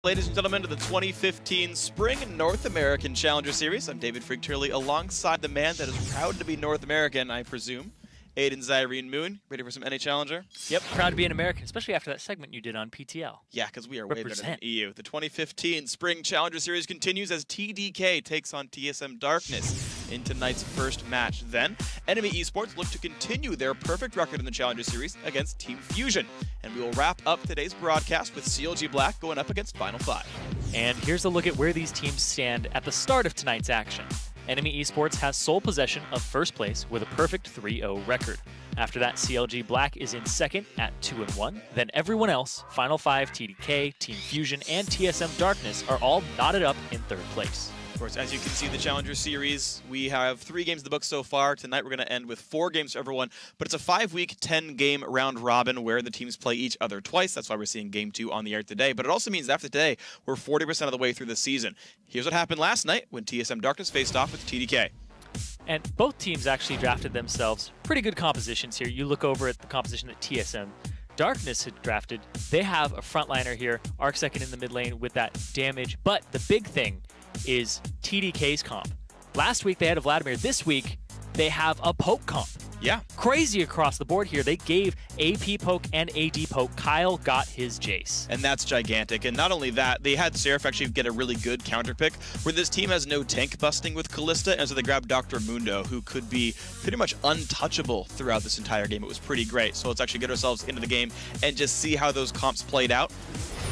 Ladies and gentlemen, to the 2015 Spring North American Challenger Series. I'm David Freak Turley, alongside the man that is proud to be North American, I presume, Aiden Zyrene Moon. Ready for some NA Challenger? Yep, proud to be an American, especially after that segment you did on PTL. Yeah, because we are way better than EU. The 2015 Spring Challenger Series continues as TDK takes on TSM Darkness in tonight's first match. Then, Enemy Esports look to continue their perfect record in the Challenger Series against Team Fusion. And we will wrap up today's broadcast with CLG Black going up against Final 5. And here's a look at where these teams stand at the start of tonight's action. Enemy Esports has sole possession of first place with a perfect 3-0 record. After that, CLG Black is in second at 2-1. Then everyone else, Final 5, TDK, Team Fusion, and TSM Darkness are all knotted up in third place. Of course, as you can see, the Challenger Series, we have 3 games in the book so far. Tonight we're going to end with 4 games for everyone, but it's a 5-week, 10-game round robin where the teams play each other twice. That's why we're seeing Game 2 on the air today, but it also means after today, we're 40% of the way through the season. Here's what happened last night when TSM Darkness faced off with TDK. And both teams actually drafted themselves pretty good compositions here. You look over at the composition that TSM Darkness had drafted. They have a frontliner here, Arc second in the mid lane with that damage, but the big thing is TDK's comp. Last week they had a Vladimir. This week they have a poke comp. Yeah. Crazy across the board here. They gave AP poke and AD poke. Kyle got his Jace. And that's gigantic. And not only that, they had Seraph actually get a really good counter pick where this team has no tank busting with Kalista, and so they grabbed Dr. Mundo, who could be pretty much untouchable throughout this entire game. It was pretty great. So let's actually get ourselves into the game and just see how those comps played out.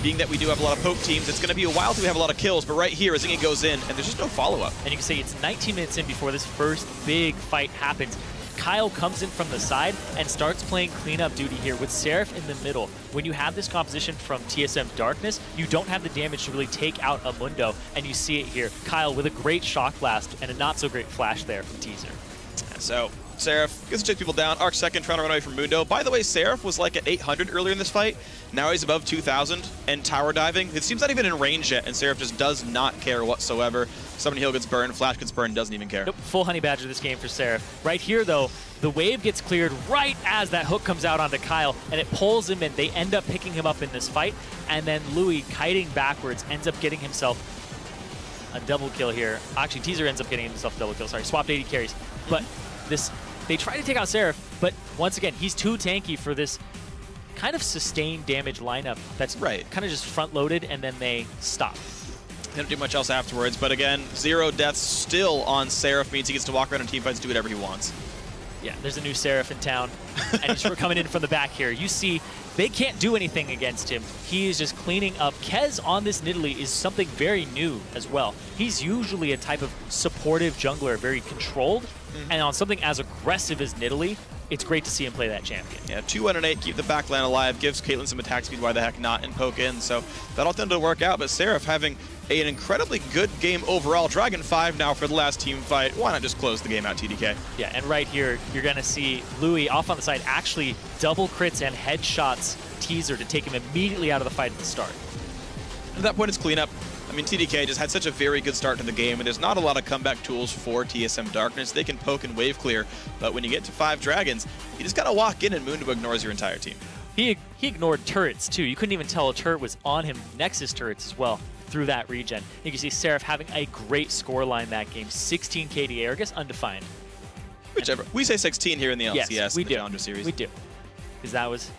Being that we do have a lot of poke teams, it's going to be a while till we have a lot of kills, but right here, Zingy goes in, and there's just no follow-up. And you can see it's 19 minutes in before this first big fight happens. Kyle comes in from the side and starts playing cleanup duty here with Seraph in the middle. When you have this composition from TSM Darkness, you don't have the damage to really take out a Mundo, and you see it here. Kyle with a great shock blast and a not-so-great flash there from Teaser. So Seraph gets to take people down. Arc second trying to run away from Mundo. By the way, Seraph was like at 800 earlier in this fight. Now he's above 2,000 and tower diving. It seems not even in range yet, and Seraph just does not care whatsoever. Summon heal gets burned, flash gets burned, doesn't even care. Nope, full honey badger this game for Seraph. Right here though, the wave gets cleared right as that hook comes out onto Kyle, and it pulls him in. They end up picking him up in this fight, and then Louis, kiting backwards, ends up getting himself a double kill here. Actually, Teaser ends up getting himself a double kill. Sorry, swapped 80 carries. But they try to take out Seraph, but once again, he's too tanky for this kind of sustained damage lineup that's kind of just front-loaded, and then they stop. They don't do much else afterwards, but again, 0 deaths still on Seraph means he gets to walk around in teamfights, do whatever he wants. Yeah, there's a new Seraph in town, and he's coming in from the back here. You see, they can't do anything against him. He is just cleaning up. Kez on this Nidalee is something very new as well. He's usually a type of supportive jungler, very controlled, and on something as aggressive as Nidalee, it's great to see him play that champion. Yeah, 2-1-8, keep the backline alive, gives Caitlyn some attack speed, why the heck not, and poke in. So that all tended to work out, but Seraph having an incredibly good game overall. Dragon 5 now for the last team fight. Why not just close the game out, TDK? Yeah, and right here, you're going to see Louis off on the side actually double crits and headshots Teaser to take him immediately out of the fight at the start. At that point, it's cleanup. I mean, TDK just had such a very good start to the game, and there's not a lot of comeback tools for TSM Darkness. They can poke and wave clear, but when you get to 5 dragons, you just gotta walk in and Mundo ignores your entire team. He ignored turrets, too. You couldn't even tell a turret was on him. Nexus turrets as well through that regen. You can see Seraph having a great scoreline that game. 16 KDA, or I guess undefined. Whichever. We say 16 here in the LCS, yes, we the do. Challenger Series. We do. Because that was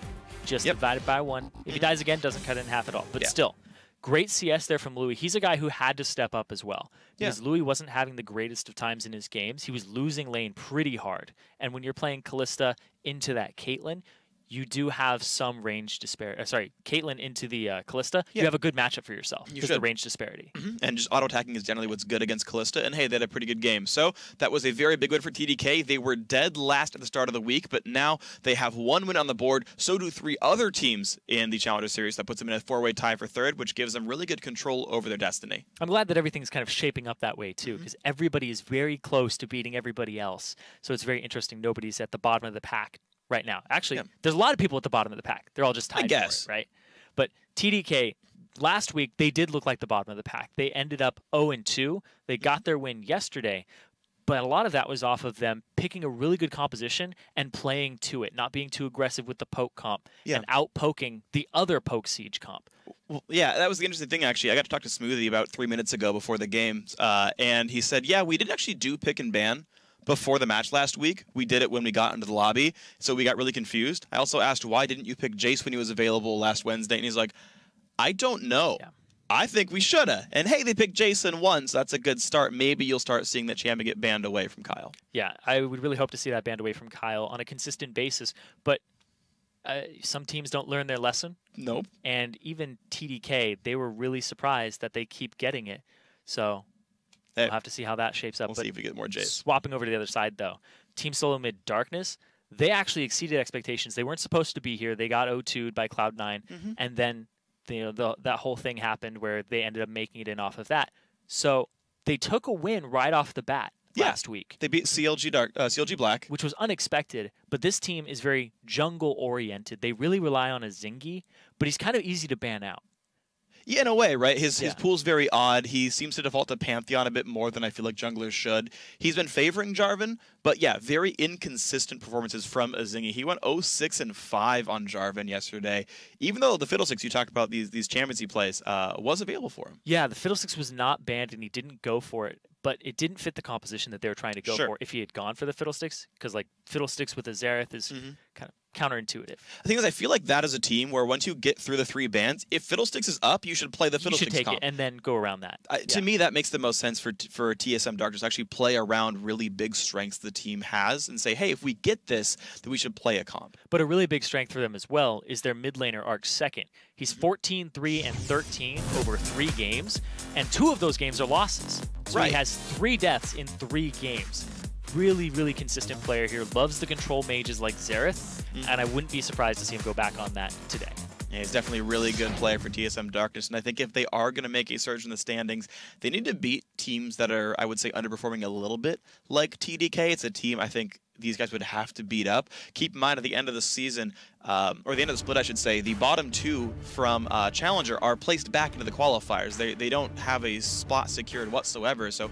just divided by 1. If he dies again, doesn't cut it in half at all. But still. Great CS there from Louis. He's a guy who had to step up as well. Because Louis wasn't having the greatest of times in his games. He was losing lane pretty hard. And when you're playing Kalista into that Caitlyn, you do have some range disparity. Sorry, Caitlyn into the Kalista, you have a good matchup for yourself. Because the range disparity. And just auto-attacking is generally what's good against Kalista. And hey, they had a pretty good game. So that was a very big win for TDK. They were dead last at the start of the week, but now they have 1 win on the board. So do 3 other teams in the Challenger Series. That puts them in a 4-way tie for 3rd, which gives them really good control over their destiny. I'm glad that everything's kind of shaping up that way, too, because everybody is very close to beating everybody else. So it's very interesting. Nobody's at the bottom of the pack right now. Actually, there's a lot of people at the bottom of the pack. They're all just tied for it, right? But TDK, last week, they did look like the bottom of the pack. They ended up 0-2. They got their win yesterday, but a lot of that was off of them picking a really good composition and playing to it, not being too aggressive with the poke comp and out-poking the other poke siege comp. Well, yeah, that was the interesting thing, actually. I got to talk to Smoothie about 3 minutes ago before the game, and he said, yeah, we did actually do pick and ban before the match last week. We did it when we got into the lobby, so we got really confused. I also asked, why didn't you pick Jace when he was available last Wednesday? And he's like, I don't know. Yeah. I think we shoulda. And hey, they picked Jason once. So that's a good start. Maybe you'll start seeing that champion get banned away from Kyle. Yeah, I would really hope to see that banned away from Kyle on a consistent basis. But some teams don't learn their lesson. Nope. And even TDK, they were really surprised that they keep getting it. So we'll have to see how that shapes up. We'll see if we get more Jace. Swapping over to the other side, though. Team SoloMid Darkness, they actually exceeded expectations. They weren't supposed to be here. They got O2'd by Cloud9. And then that whole thing happened where they ended up making it in off of that. So they took a win right off the bat last week. They beat CLG Black. Which was unexpected, but this team is very jungle-oriented. They really rely on a Zingy, but he's kind of easy to ban out. Yeah, in a way, right? His pool's very odd. He seems to default to Pantheon a bit more than I feel like junglers should. He's been favoring Jarvan, but yeah, very inconsistent performances from Azingi. He went 0-6 and 5 on Jarvan yesterday, even though the Fiddlesticks you talked about, these champions he plays, was available for him. Yeah, the Fiddlesticks was not banned and he didn't go for it, but it didn't fit the composition that they were trying to go for if he had gone for the Fiddlesticks, because like Fiddlesticks with a Xerath is kind of counterintuitive. The thing is, I feel like that is a team where once you get through the 3 bans, if Fiddlesticks is up, you should play the Fiddlesticks comp. You should take it and then go around that. To me, that makes the most sense for TSM Darkness to actually play around really big strengths the team has and say, hey, if we get this, then we should play a comp. But a really big strength for them as well is their mid laner Arc second. He's 14, 3, and 13 over 3 games, and 2 of those games are losses. So he has 3 deaths in 3 games. Really, really consistent player here. Loves the control mages like Xerath, and I wouldn't be surprised to see him go back on that today. Yeah, he's definitely a really good player for TSM Darkness, and I think if they are going to make a surge in the standings, they need to beat teams that are, I would say, underperforming a little bit, like TDK. It's a team I think these guys would have to beat up. Keep in mind, at the end of the season, or the end of the split, I should say, the bottom 2 from Challenger are placed back into the qualifiers. They don't have a spot secured whatsoever, so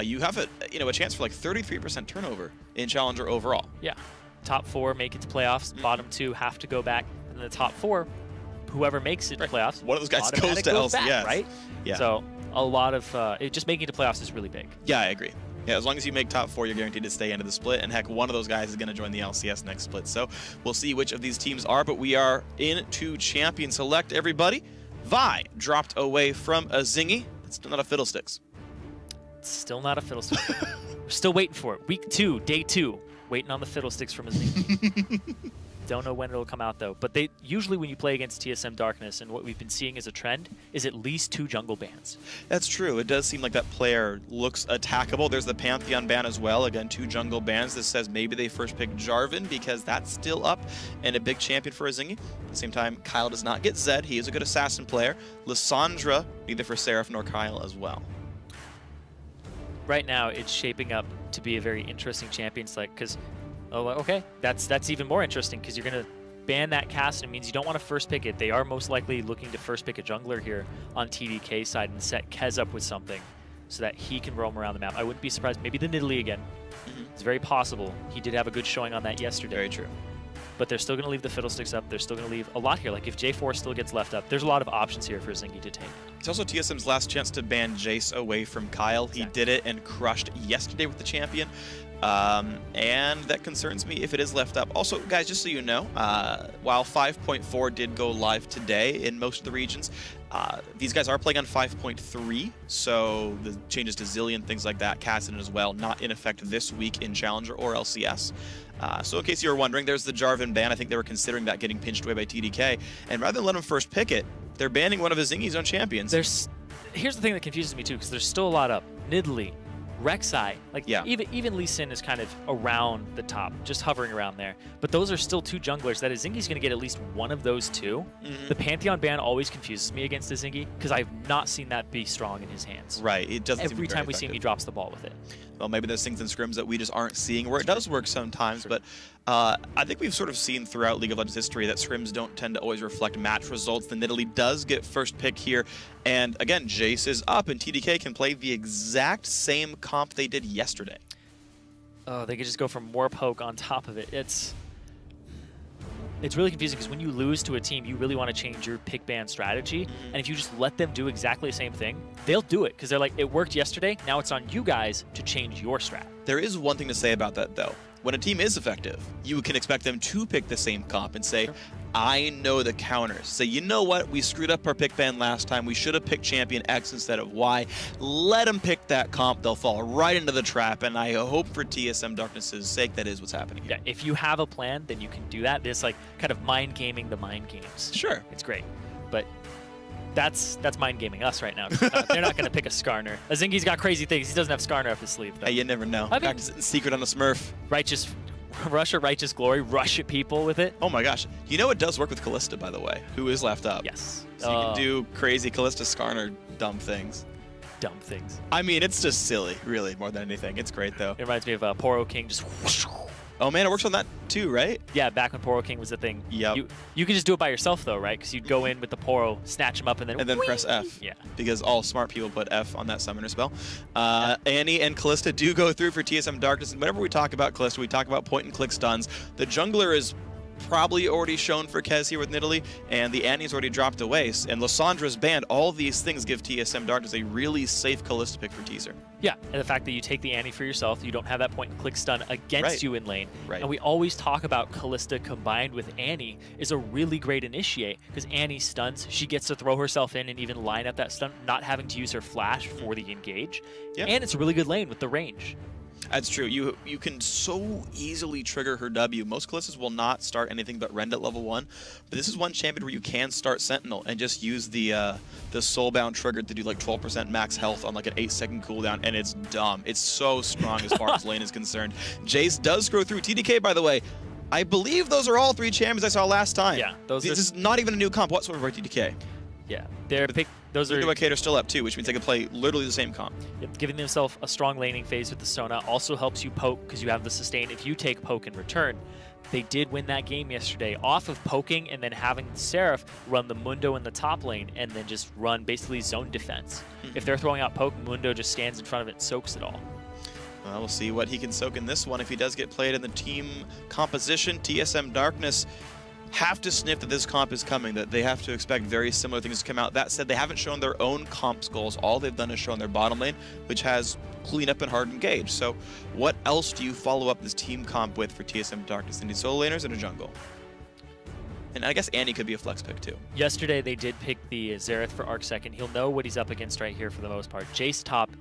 you have a chance for like 33% turnover in Challenger overall. Yeah, top 4 make it to playoffs. Bottom 2 have to go back, and the top 4, whoever makes it to playoffs, one of those guys goes to LCS, right? Yeah. So a lot of just making it to playoffs is really big. Yeah, I agree. Yeah, as long as you make top 4, you're guaranteed to stay into the split. And heck, one of those guys is going to join the LCS next split. So we'll see which of these teams are. But we are into Champion Select, everybody. Vi dropped away from Azingi. It's still not a Fiddlesticks. It's still not a Fiddlesticks. We're still waiting for it. Week 2, day 2. Waiting on the Fiddlesticks from Azingi. Don't know when it'll come out, though. But they usually, when you play against TSM Darkness, and what we've been seeing as a trend, is at least 2 jungle bans. That's true. It does seem like that player looks attackable. There's the Pantheon ban as well. Again, 2 jungle bans. This says maybe they first pick Jarvan because that's still up and a big champion for Azingi. At the same time, Kyle does not get Zed. He is a good assassin player. Lissandra, neither for Seraph nor Kyle as well. Right now, it's shaping up to be a very interesting champion select because... Oh, okay. That's even more interesting because you're going to ban that cast, and it means you don't want to first pick it. They are most likely looking to first pick a jungler here on TDK side and set Kez up with something so that he can roam around the map. I wouldn't be surprised. Maybe the Nidalee again. It's very possible. He did have a good showing on that yesterday. Very true. But they're still going to leave the Fiddlesticks up. They're still going to leave a lot here. Like if J4 still gets left up, there's a lot of options here for Zingy to take. It's also TSM's last chance to ban Jace away from Kyle. Exactly. He did it and crushed yesterday with the champion. And that concerns me if it is left up. Also, guys, just so you know, while 5.4 did go live today in most of the regions, these guys are playing on 5.3, so the changes to Zillion, things like that, Cassidy as well, not in effect this week in Challenger or LCS. So in case you were wondering, there's the Jarvan ban. I think they were considering that getting pinched away by TDK. And rather than let him first pick it, they're banning one of Azingi's own champions. Here's the thing that confuses me too, because there's still a lot up. Nidalee, Rek'Sai, like even Lee Sin is kind of around the top, just hovering around there. But those are still 2 junglers that Azingi's going to get at least one of those 2. The Pantheon ban always confuses me against Azingi because I've not seen that be strong in his hands. Right, it doesn't. Every time we see him, he drops the ball with it. Well, maybe there's things in scrims that we just aren't seeing where it does work sometimes, but I think we've sort of seen throughout League of Legends history that scrims don't tend to always reflect match results. The Nidalee does get first pick here, and again, Jace is up, and TDK can play the exact same comp they did yesterday. Oh, they could just go for more poke on top of it. It's really confusing because when you lose to a team, you really want to change your pick ban strategy. And if you just let them do exactly the same thing, they'll do it because they're like, it worked yesterday. Now it's on you guys to change your strat. There is one thing to say about that, though. When a team is effective, you can expect them to pick the same comp and say, I know the counters. Say, you know what? We screwed up our pick ban last time. We should have picked champion X instead of Y. Let them pick that comp. They'll fall right into the trap. And I hope for TSM Darkness's sake that is what's happening here. Yeah, if you have a plan, then you can do that. There's like kind of mind gaming the mind games. Sure. It's great. But that's mind gaming us right now. They're not going to pick a Skarner. Azingi's got crazy things. He doesn't have Skarner up his sleeve, though. Hey, you never know. I mean, practice it in secret on a Smurf. Rush or Righteous Glory, rush at people with it. Oh my gosh. You know it does work with Callista, by the way, who is left up. Yes. So you can do crazy Callista Skarner dumb things. Dumb things. I mean, it's just silly, really, more than anything. It's great, though. It reminds me of Poro King just whoosh. Oh man, it works on that too, right? Yeah, back when Poro King was a thing. Yep. You could just do it by yourself though, right? Because you'd go in with the Poro, snatch him up, and then press F. Yeah. Because all smart people put F on that summoner spell. Annie and Callista do go through for TSM Darkness, and whenever we talk about Callista, we talk about point-and-click stuns. The jungler is probably already shown for Kez here with Nidalee, and the Annie's already dropped away, and Lyssandra's banned. All these things give TSM Darkness a really safe Callista pick for teaser. Yeah, and the fact that you take the Annie for yourself, you don't have that point-and-click stun against you in lane. Right. And we always talk about Callista combined with Annie is a really great initiate, because Annie stuns, she gets to throw herself in and even line up that stun, not having to use her flash for the engage. Yep. And it's a really good lane with the range. That's true. You can so easily trigger her W. Most Callistas will not start anything but Rend at level 1, but this is one champion where you can start Sentinel and just use the Soulbound trigger to do like 12% max health on like an 8-second cooldown, and it's dumb. It's so strong as far as lane is concerned. Jace does go through. TDK, by the way, I believe those are all 3 champions I saw last time. Yeah, this is not even a new comp whatsoever for TDK. Yeah, those are... Kate are still up too, which means they can play literally the same comp. Yep, giving themselves a strong laning phase with the Sona also helps you poke because you have the sustain if you take poke in return. They did win that game yesterday off of poking and then having Seraph run the Mundo in the top lane and then just run basically zone defense. If they're throwing out poke, Mundo just stands in front of it and soaks it all. Well, we'll see what he can soak in this one if he does get played in the team composition. TSM Darkness have to sniff that this comp is coming, that they have to expect very similar things to come out. That said, they haven't shown their own comp goals. All they've done is shown their bottom lane, which has cleanup and hard engage. So what else do you follow up this team comp with for TSM Darkness? Any solo laners and a jungle? And I guess Annie could be a flex pick too. Yesterday they did pick the Xerath for Arc Second. He'll know what he's up against right here for the most part. Jace top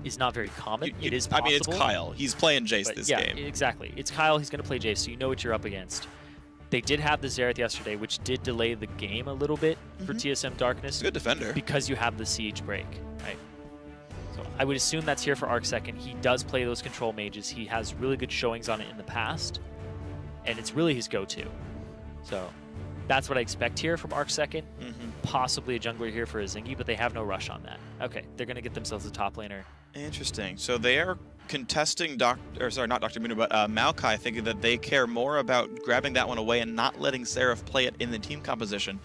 is not very common. It is possible. I mean, it's Kyle. He's playing Jace this game. Yeah, exactly. It's Kyle. He's going to play Jace, so you know what you're up against. They did have the Xerath yesterday, which did delay the game a little bit for TSM Darkness. Good defender. Because you have the Siege break, right? So I would assume that's here for Arc Second. He does play those control mages. He has really good showings on it in the past, and it's really his go-to. So that's what I expect here from Arc Second. Possibly a jungler here for a Zingy, but they have no rush on that. Okay, they're going to get themselves a top laner. Interesting. So they are contesting not Dr. Muno, but Maokai, thinking that they care more about grabbing that one away and not letting Seraph play it in the team composition.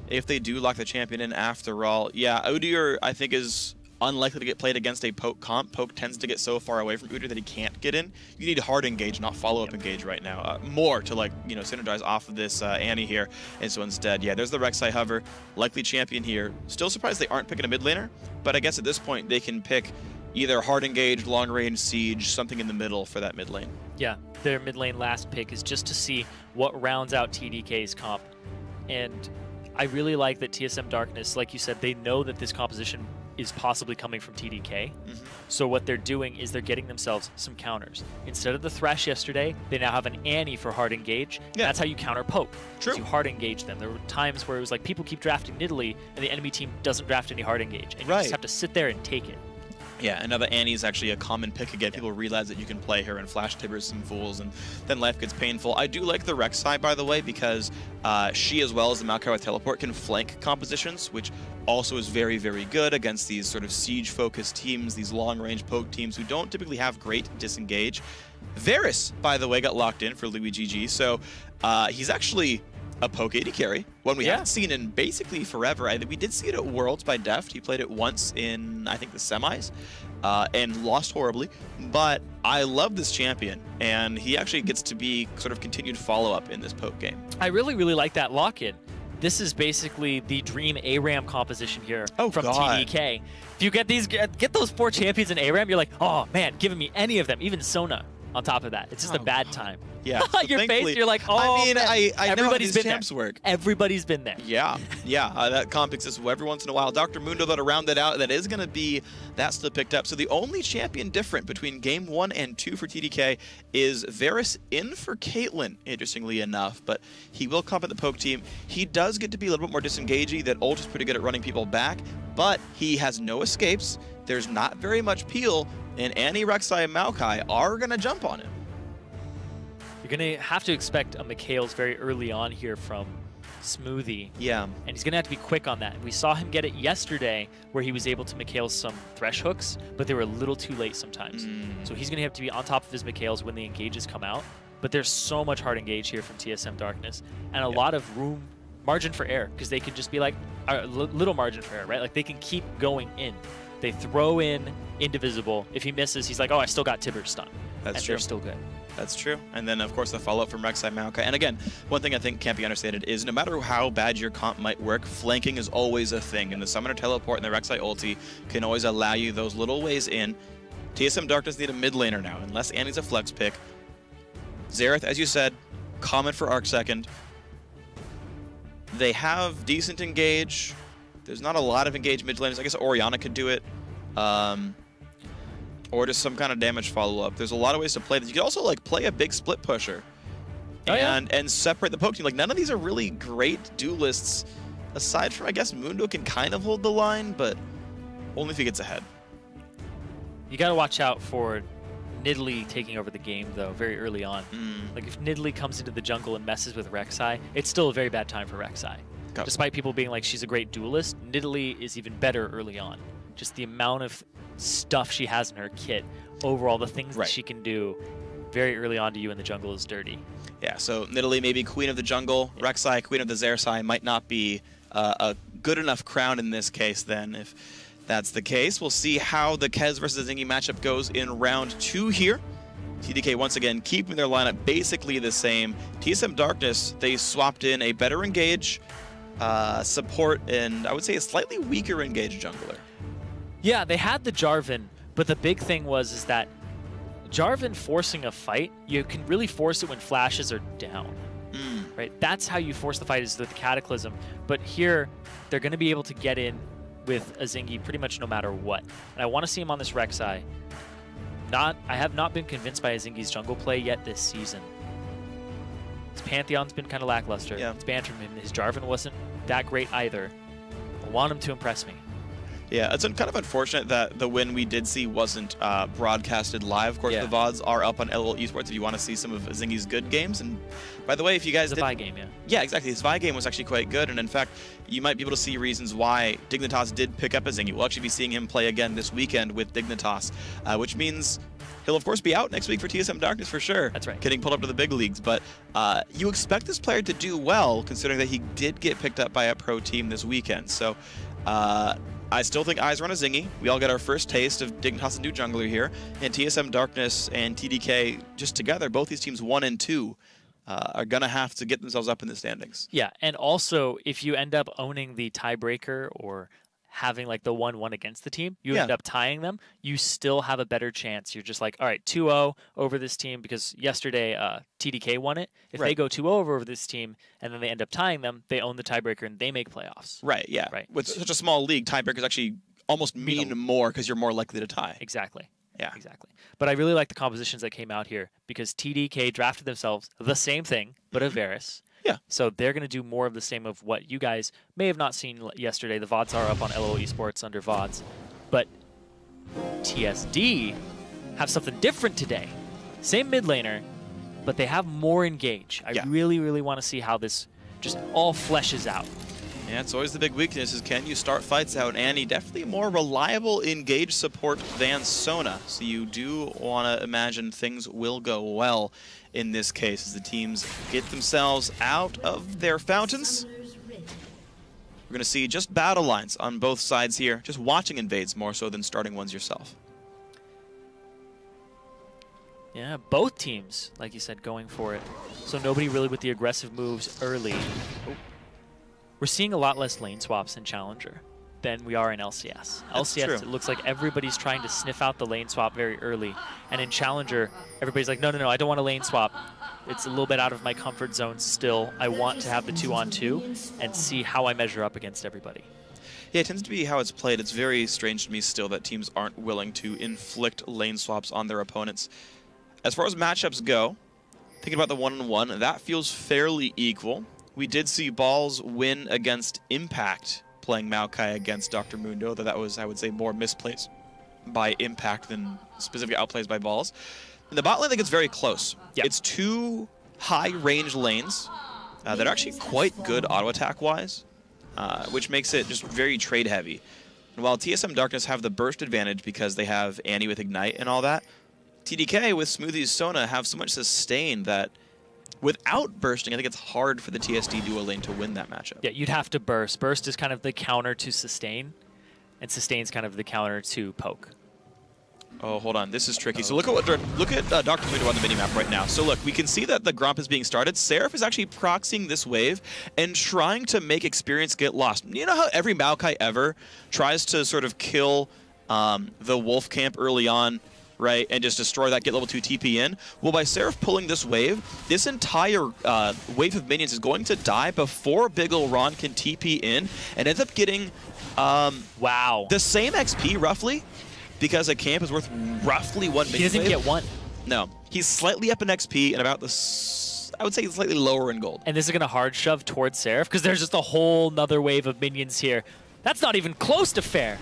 If they do lock the champion in after all, yeah, Udyr, I think, is unlikely to get played against a poke comp. Poke tends to get so far away from Udyr that he can't get in. You need hard engage, not follow-up engage right now. More to, like, you know, synergize off of this Annie here. And so instead, yeah, there's the Rek'Sai hover. Likely champion here. Still surprised they aren't picking a mid laner, but I guess at this point they can pick either hard engage, long range, siege, something in the middle for that mid lane. Yeah, their mid lane last pick is just to see what rounds out TDK's comp. And I really like that TSM Darkness, like you said, they know that this composition is possibly coming from TDK. So what they're doing is they're getting themselves some counters. Instead of the Thresh yesterday, they now have an Annie for hard engage. Yeah. That's how you counter poke. True. You hard engage them. There were times where it was like people keep drafting Nidalee and the enemy team doesn't draft any hard engage. And you just have to sit there and take it. Yeah, another Annie is actually a common pick again. People realize that you can play her and flash tibbers some fools, and then life gets painful. I do like the Rek'Sai, by the way, because she, as well as the Maokai with Teleport, can flank compositions, which also is very, very good against these sort of siege-focused teams, these long-range poke teams who don't typically have great disengage. Varus, by the way, got locked in for Louis GG, so he's actually a poke AD carry, one we haven't seen in basically forever. We did see it at Worlds by Deft. He played it once in, I think, the semis. and lost horribly, but I love this champion, and he actually gets to be sort of continued follow-up in this poke game. I really, really like that lock-in. This is basically the dream ARAM composition here from TDK. If you get those 4 champions in ARAM, you're like, oh man, giving me any of them, even Sona on top of that. It's just a bad time. Yeah. So your face, you're like, oh, I mean, man. I know how these been champs there. work. Everybody's been there. Yeah, that comp exists every once in a while. Dr. Mundo, though, to round it out, that is going to be, that's still picked up. So the only champion different between game 1 and 2 for TDK is Varus in for Caitlyn, interestingly enough, but he will comp at the poke team. He does get to be a little bit more disengagey. That ult is pretty good at running people back, but he has no escapes. There's not very much peel, and Annie, Rek'Sai, and Maokai are going to jump on him. You're going to have to expect a Mikhails very early on here from Smoothie. Yeah. And he's going to have to be quick on that. We saw him get it yesterday where he was able to Mikhails some Thresh hooks, but they were a little too late sometimes. So he's going to have to be on top of his Mikhails when the engages come out. But there's so much hard engage here from TSM Darkness and a lot of margin for error, because they can just be like, a little margin for error, right? Like they can keep going in. They throw in Indivisible. If he misses, he's like, oh, I still got Tibbers stun. That's true. They're still good. That's true. And then, of course, the follow-up from Rek'Sai, Maokai. And again, one thing I think can't be understated is no matter how bad your comp might work, flanking is always a thing. And the Summoner Teleport and the Rek'Sai ulti can always allow you those little ways in. TSM Darkness need a mid laner now, unless Annie's a flex pick. Xerath, as you said, common for Arc Second. They have decent engage. There's not a lot of engaged mid laners. I guess Orianna could do it. Or just some kind of damage follow-up. There's a lot of ways to play this. You could also like play a big split pusher and separate the poke team. Like none of these are really great duelists, aside from I guess Mundo can kind of hold the line, but only if he gets ahead. You got to watch out for Nidalee taking over the game though very early on. Like if Nidalee comes into the jungle and messes with Rek'Sai, it's still a very bad time for Rek'Sai. Despite people being like she's a great duelist, Nidalee is even better early on. Just the amount of stuff she has in her kit, overall the things that she can do very early on to you in the jungle is dirty. Yeah, so Nidalee maybe queen of the jungle, Rek'Sai queen of the Xerath might not be a good enough crown in this case then. If that's the case, we'll see how the Kez versus Zingy matchup goes in round 2 here. TDK once again keeping their lineup basically the same. TSM Darkness, they swapped in a better engage, support, and I would say a slightly weaker engage jungler. Yeah, they had the Jarvan, but the big thing is that Jarvan forcing a fight, you can really force it when flashes are down, right? That's how you force the fight, is with the Cataclysm. But here, they're going to be able to get in with a Zingy pretty much no matter what. And I want to see him on this Rek'Sai. I have not been convinced by a Zingy's jungle play yet this season. His Pantheon's been kind of lackluster. It's banned from him. His Jarvan wasn't that great either. I want him to impress me. Yeah, it's kind of unfortunate that the win we did see wasn't broadcasted live. Of course, the VODs are up on LOL Esports if you want to see some of Zingy's good games. And by the way, if you guys did... The Vi game, Yeah, exactly. His Vi game was actually quite good. And in fact, you might be able to see reasons why Dignitas did pick up a Zingy. We'll actually be seeing him play again this weekend with Dignitas, which means he'll, of course, be out next week for TSM Darkness for sure. That's right. Getting pulled up to the big leagues. But you expect this player to do well, considering that he did get picked up by a pro team this weekend. So... I still think eyes are on a Zingy. We all get our first taste of Dignitas and new jungler here. And TSM Darkness and TDK just together, both these teams 1 and 2, are going to have to get themselves up in the standings. Yeah, and also if you end up owning the tiebreaker or having like the 1-1 against the team, you end up tying them, you still have a better chance. You're just like, all right, 2-0 over this team, because yesterday TDK won it. If they go 2-0 over this team and then they end up tying them, they own the tiebreaker and they make playoffs. Right, yeah. Right. With such a small league, tiebreakers actually almost mean more because you're more likely to tie. Exactly. Yeah. Exactly. But I really like the compositions that came out here, because TDK drafted themselves the same thing, but a Varus. Yeah. So they're going to do more of the same of what you guys may have not seen yesterday. The VODs are up on LOL Esports under VODs. But TSD have something different today. Same mid laner, but they have more engage. I really, really want to see how this just all fleshes out. Yeah, it's always the big weakness is, can you start fights out? Annie, definitely more reliable engage support than Sona. So you do want to imagine things will go well in this case as the teams get themselves out of their fountains. We're going to see just battle lines on both sides here, just watching invades more so than starting ones yourself. Yeah, both teams, like you said, going for it. So nobody really with the aggressive moves early. Oh. We're seeing a lot less lane swaps in Challenger than we are in LCS. That's LCS, true. It looks like everybody's trying to sniff out the lane swap very early. And in Challenger, everybody's like, no, no, no, I don't want a lane swap. It's a little bit out of my comfort zone still. I want to have the 2-on-2 and see how I measure up against everybody. Yeah, it tends to be how it's played. It's very strange to me still that teams aren't willing to inflict lane swaps on their opponents. As far as matchups go, thinking about the one-on-one, that feels fairly equal. We did see Balls win against Impact playing Maokai against Dr. Mundo, though that was, I would say, more misplays by Impact than specific outplays by Balls. In the bot lane, I think it's very close. Yep. It's two high-range lanes that are actually quite good auto-attack-wise, which makes it just very trade-heavy. And while TSM Darkness have the burst advantage because they have Annie with Ignite and all that, TDK with Smoothie's Sona have so much sustain that without bursting, I think it's hard for the TSD duo lane to win that matchup. Yeah, you'd have to burst. Burst is kind of the counter to sustain, and sustain's kind of the counter to poke. Oh, hold on. This is tricky. So look at Dr. Mundo on the minimap right now. So look, we can see that the Gromp is being started. Seraph is actually proxying this wave and trying to make experience get lost. You know how every Maokai ever tries to sort of kill the Wolf camp early on, right, and just destroy that, get level 2 TP in? Well, by Seraph pulling this wave, this entire wave of minions is going to die before Big Ol' Ron can TP in and ends up getting wow, the same XP, roughly, because a camp is worth roughly 1 minion. He doesn't wave. get one. No. He's slightly up in XP and about the, I would say slightly lower in gold. And this is going to hard shove towards Seraph because there's just a whole nother wave of minions here. That's not even close to fair.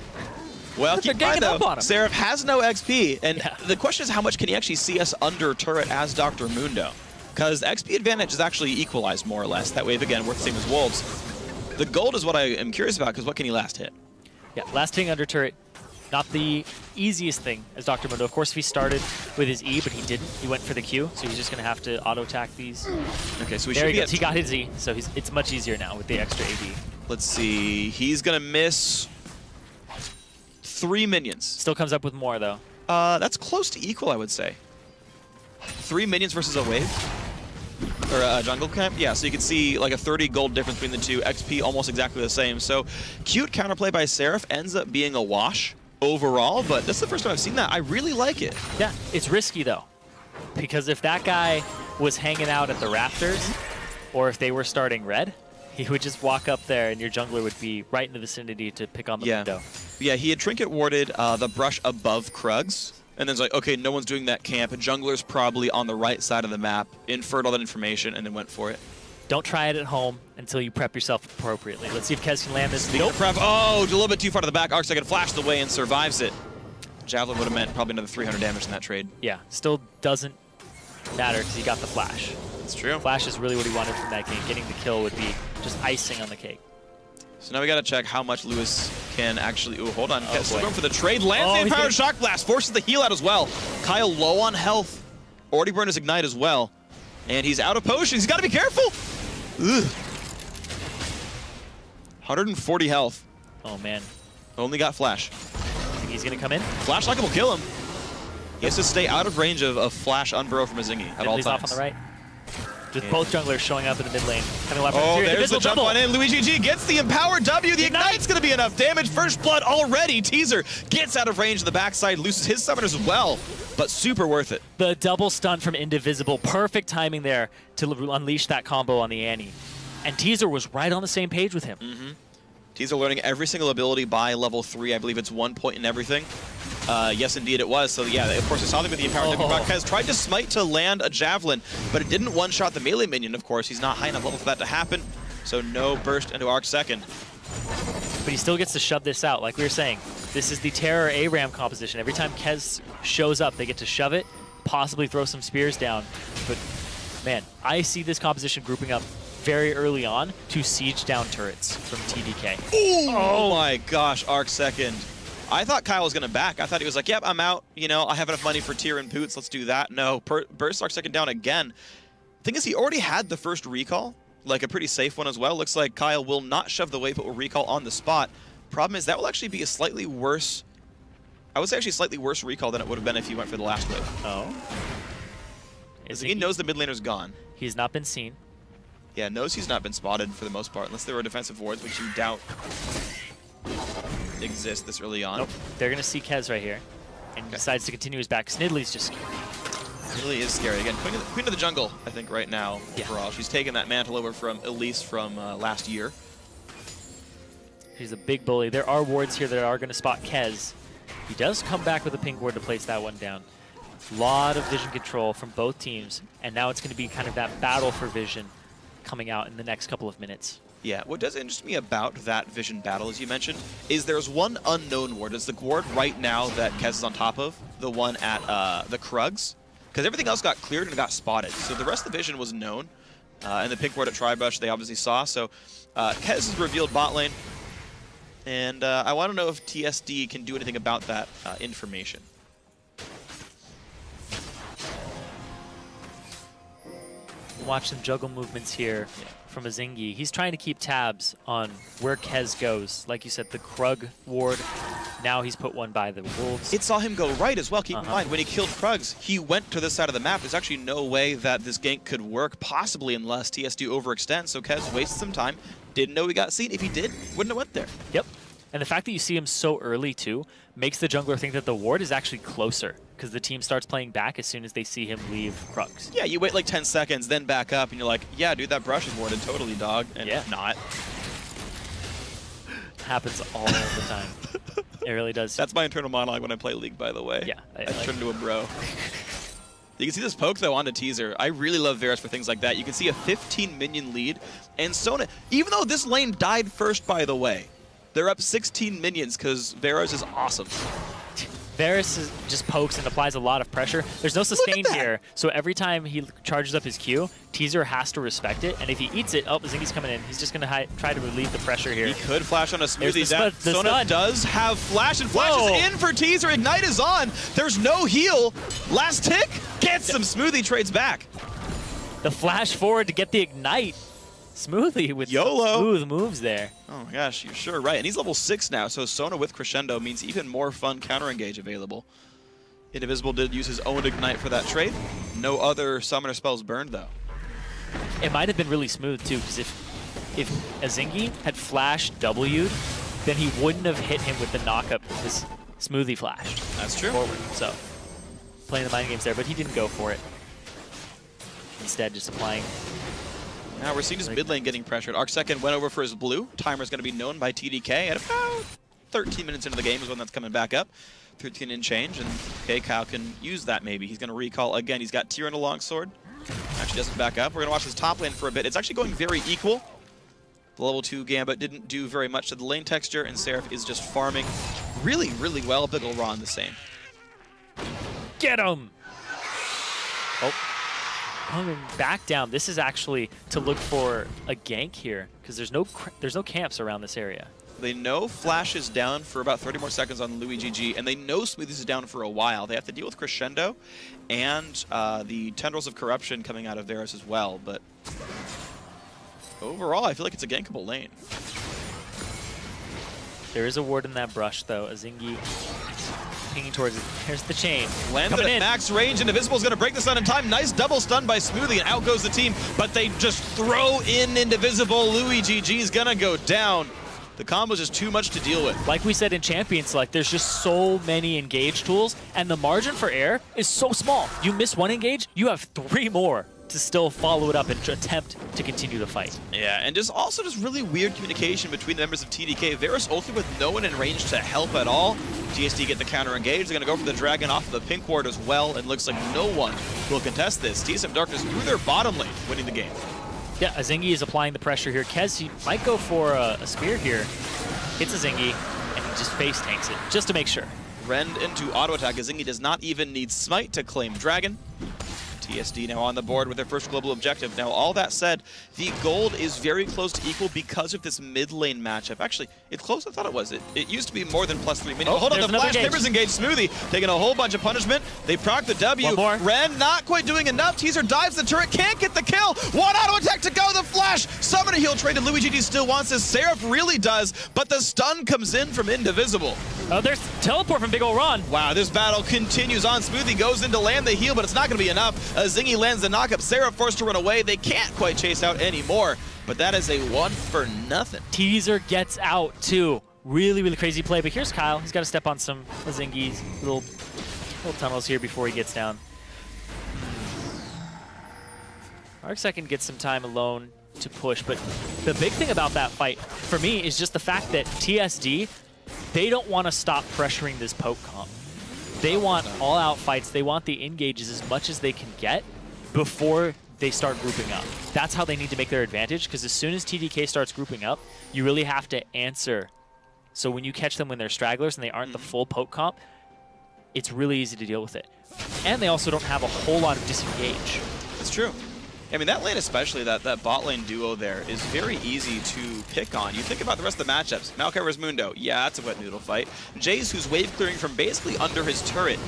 Well, keep in mind though, Seraph has no XP, and yeah, the question is how much can he actually see us under turret as Dr. Mundo? Because XP advantage is actually equalized more or less. That wave, again, worth the same as Wolves. The gold is what I am curious about, because what can he last hit? Yeah, last hitting under turret, not the easiest thing as Dr. Mundo. Of course, if he started with his E, but he didn't. He went for the Q, so he's just going to have to auto-attack these. Okay, so he got his E, so it's much easier now with the extra AD. Let's see. He's going to miss 3 minions. Still comes up with more, though. That's close to equal, I would say. 3 minions versus a wave? Or a jungle camp? Yeah, so you can see like a 30 gold difference between the two. XP almost exactly the same. So cute counterplay by Seraph ends up being a wash overall, but this is the first time I've seen that. I really like it. Yeah, it's risky, though. Because if that guy was hanging out at the rafters, or if they were starting red, he would just walk up there and your jungler would be right in the vicinity to pick on the window. Yeah, he had trinket warded the brush above Krugs, and then it's like, okay, no one's doing that camp. Jungler's probably on the right side of the map, inferred all that information, and then went for it. Don't try it at home until you prep yourself appropriately. Let's see if Kez can land this. Nope. Prep. Oh, a little bit too far to the back. Arcsecond flashed away and survives it. Javelin would have meant probably another 300 damage in that trade. Yeah, still doesn't matter because he got the flash. That's true. Flash is really what he wanted from that game. Getting the kill would be just icing on the cake. So now we got to check how much Lewis can actually... Ooh, hold on. Oh, still going for the trade. Lands the Empowered Shock Blast. Forces the heal out as well. Kyle low on health. Already burned his Ignite as well. And he's out of potions. He's got to be careful. Ugh. 140 health. Oh, man. Only got Flash. Think he's going to come in? Flash like him will kill him. He has to stay out of range of Flash Unburrow from a Zingy at all times. Off on the right. Just both junglers showing up in the mid lane. Oh, there's the jump on in. Luigi G gets the Empowered W. The Ignite's going to be enough damage. First blood already. Teaser gets out of range of the backside, loses his summoners as well, but super worth it. The double stun from Indivisible. Perfect timing there to unleash that combo on the Annie. And Teaser was right on the same page with him. Mm-hmm. Teaser learning every single ability by level 3. I believe it's 1 point in everything. Yes, indeed it was. So yeah, of course, we saw them with the Empowered W. Has tried to smite to land a Javelin, but it didn't one-shot the melee minion, of course. He's not high enough level for that to happen, so no burst into Arcsecond. But he still gets to shove this out. Like we were saying, this is the Terror ARAM composition. Every time Kez shows up, they get to shove it, possibly throw some spears down. But man, I see this composition grouping up very early on to siege down turrets from TDK. Ooh, oh my gosh, Arcsecond. I thought Kyle was going to back. I thought he was like, yep, I'm out. You know, I have enough money for tier and boots. Let's do that. No, burst Arcsecond down again. Thing is, he already had the first recall, like a pretty safe one as well. Looks like Kyle will not shove the wave, but will recall on the spot. Problem is, that will actually be a slightly worse, I would say actually slightly worse recall than it would have been if he went for the last wave. Oh. He knows the mid laner's gone. He's not been seen. Yeah, knows he's not been spotted for the most part, unless there were defensive wards, which you doubt exist this early on. Nope. They're going to see Kez right here, and he decides to continue his back. Snidley's just scary. Snidley is scary. Again, queen of the jungle, I think, right now, overall. She's taken that mantle over from Elise from last year. He's a big bully. There are wards here that are going to spot Kez. He does come back with a pink ward to place that one down. A lot of vision control from both teams, and now it's going to be kind of that battle for vision coming out in the next couple of minutes. Yeah, what does interest me about that vision battle, as you mentioned, is there's one unknown ward. It's the ward right now that Kez is on top of, the one at the Krugs, because everything else got cleared and got spotted. So the rest of the vision was known, and the pink ward at Tribrush they obviously saw. So Kez has revealed bot lane, and I want to know if TSD can do anything about that information. Watch some juggle movements here from Azingi. He's trying to keep tabs on where Kez goes. Like you said, the Krug ward. Now he's put one by the Wolves. It saw him go right as well. Keep in mind, when he killed Krugs, he went to this side of the map. There's actually no way that this gank could work, possibly unless TSD overextends. So Kez wasted some time. Didn't know he got seen. If he did, wouldn't have went there. Yep. And the fact that you see him so early, too, makes the jungler think that the ward is actually closer, because the team starts playing back as soon as they see him leave Krugs. Yeah, you wait like 10 seconds, then back up, and you're like, yeah, dude, that brush is warded totally, dog. And not. Happens all the time. It really does. That's my internal monologue when I play League, by the way. Yeah. I turn into a bro. You can see this poke, though, onto Teaser. I really love Varus for things like that. You can see a 15-minion lead, and Sona, even though this lane died first, by the way, they're up 16 minions because Varus is awesome. Varus just pokes and applies a lot of pressure. There's no sustain here, so every time he charges up his Q, Teaser has to respect it, and if he eats it, Zingi's coming in. He's just going to try to relieve the pressure here. He could flash on a smoothie. Sona does have flash, and flash is in for Teaser. Ignite is on. There's no heal. Last tick gets some smoothie trades back. The flash forward to get the ignite. Smoothly with YOLO. Smooth moves there. Oh my gosh, you're sure right. And he's level 6 now, so Sona with Crescendo means even more fun counter-engage available. Indivisible did use his own Ignite for that trade. No other summoner spells burned, though. It might have been really smooth, too, because if Azingi had flashed W'd, then he wouldn't have hit him with the knockup because Smoothie flashed. That's true. Forward, so playing the mind games there, but he didn't go for it. Instead, just applying. Now we're seeing his mid lane getting pressured. Arcsecond went over for his blue. Timer's going to be known by TDK at about 13 minutes into the game is when that's coming back up. 13 in change, and Kyle can use that maybe. He's going to recall again. He's got Tyrion a longsword. Actually doesn't back up. We're going to watch his top lane for a bit. It's actually going very equal. The level 2 Gambit didn't do very much to the lane texture, and Seraph is just farming really, really well. Big ol' Ron the same. Get him! Oh. Coming back down. This is actually to look for a gank here because there's no camps around this area. They know Flash is down for about 30 more seconds on Louis GG, and they know Smoothies is down for a while. They have to deal with Crescendo and the Tendrils of Corruption coming out of Varus as well. But overall, I feel like it's a gankable lane. There is a ward in that brush, though. Azingi pinging towards it. Here's the chain. Landed at max range, and Invisible's going to break the stun in time. Nice double stun by Smoothie, and out goes the team. But they just throw in Indivisible. Louis GG's going to go down. The combo's just too much to deal with. Like we said in Champion Select, there's just so many engage tools, and the margin for error is so small. You miss one engage, you have 3 more to still follow it up and attempt to continue the fight. Yeah, and also really weird communication between the members of TDK. Varus ulted with no one in range to help at all. TSD get the counter engage. They're going to go for the Dragon off of the pink ward as well, and looks like no one will contest this. TSM Darkness through their bottom lane, winning the game. Yeah, Azingi is applying the pressure here. Kez, he might go for a spear here. Hits Azingi, and he just face tanks it, just to make sure. Rend into auto attack. Azingi does not even need Smite to claim Dragon. TSD now on the board with their first global objective. Now, all that said, the gold is very close to equal because of this mid lane matchup. Actually, it's close. I thought it was. It used to be more than +3 minutes. Oh, hold on, the flash Timbers engage Smoothie, taking a whole bunch of punishment. They proc the W. One more. Ren not quite doing enough. Teaser dives the turret, can't get the kill. One auto attack to go. The flash. Summon a heal traded. Louis GG still wants this. Seraph really does, but the stun comes in from Indivisible. Oh, there's teleport from Big Ol' Ron. Wow, this battle continues on. Smoothie goes in to land the heal, but it's not going to be enough. Zingy lands the knockup. Seraph forced to run away. They can't quite chase out anymore, but that is a 1 for nothing. Teaser gets out too. Really, really crazy play, but here's Kyle. He's got to step on some Zingy's little tunnels here before he gets down. Arcsecond gets some time alone to push, but the big thing about that fight for me is just the fact that TSD, they don't want to stop pressuring this poke comp. They want all-out fights. They want the engages as much as they can get before they start grouping up. That's how they need to make their advantage, because as soon as TDK starts grouping up, you really have to answer. So when you catch them when they're stragglers and they aren't the full poke comp, it's really easy to deal with it. And they also don't have a whole lot of disengage. That's true. I mean, that lane especially, that bot lane duo there is very easy to pick on. You think about the rest of the matchups. Maokai versus Mundo. Yeah, that's a wet noodle fight. Jace, who's wave clearing from basically under his turret.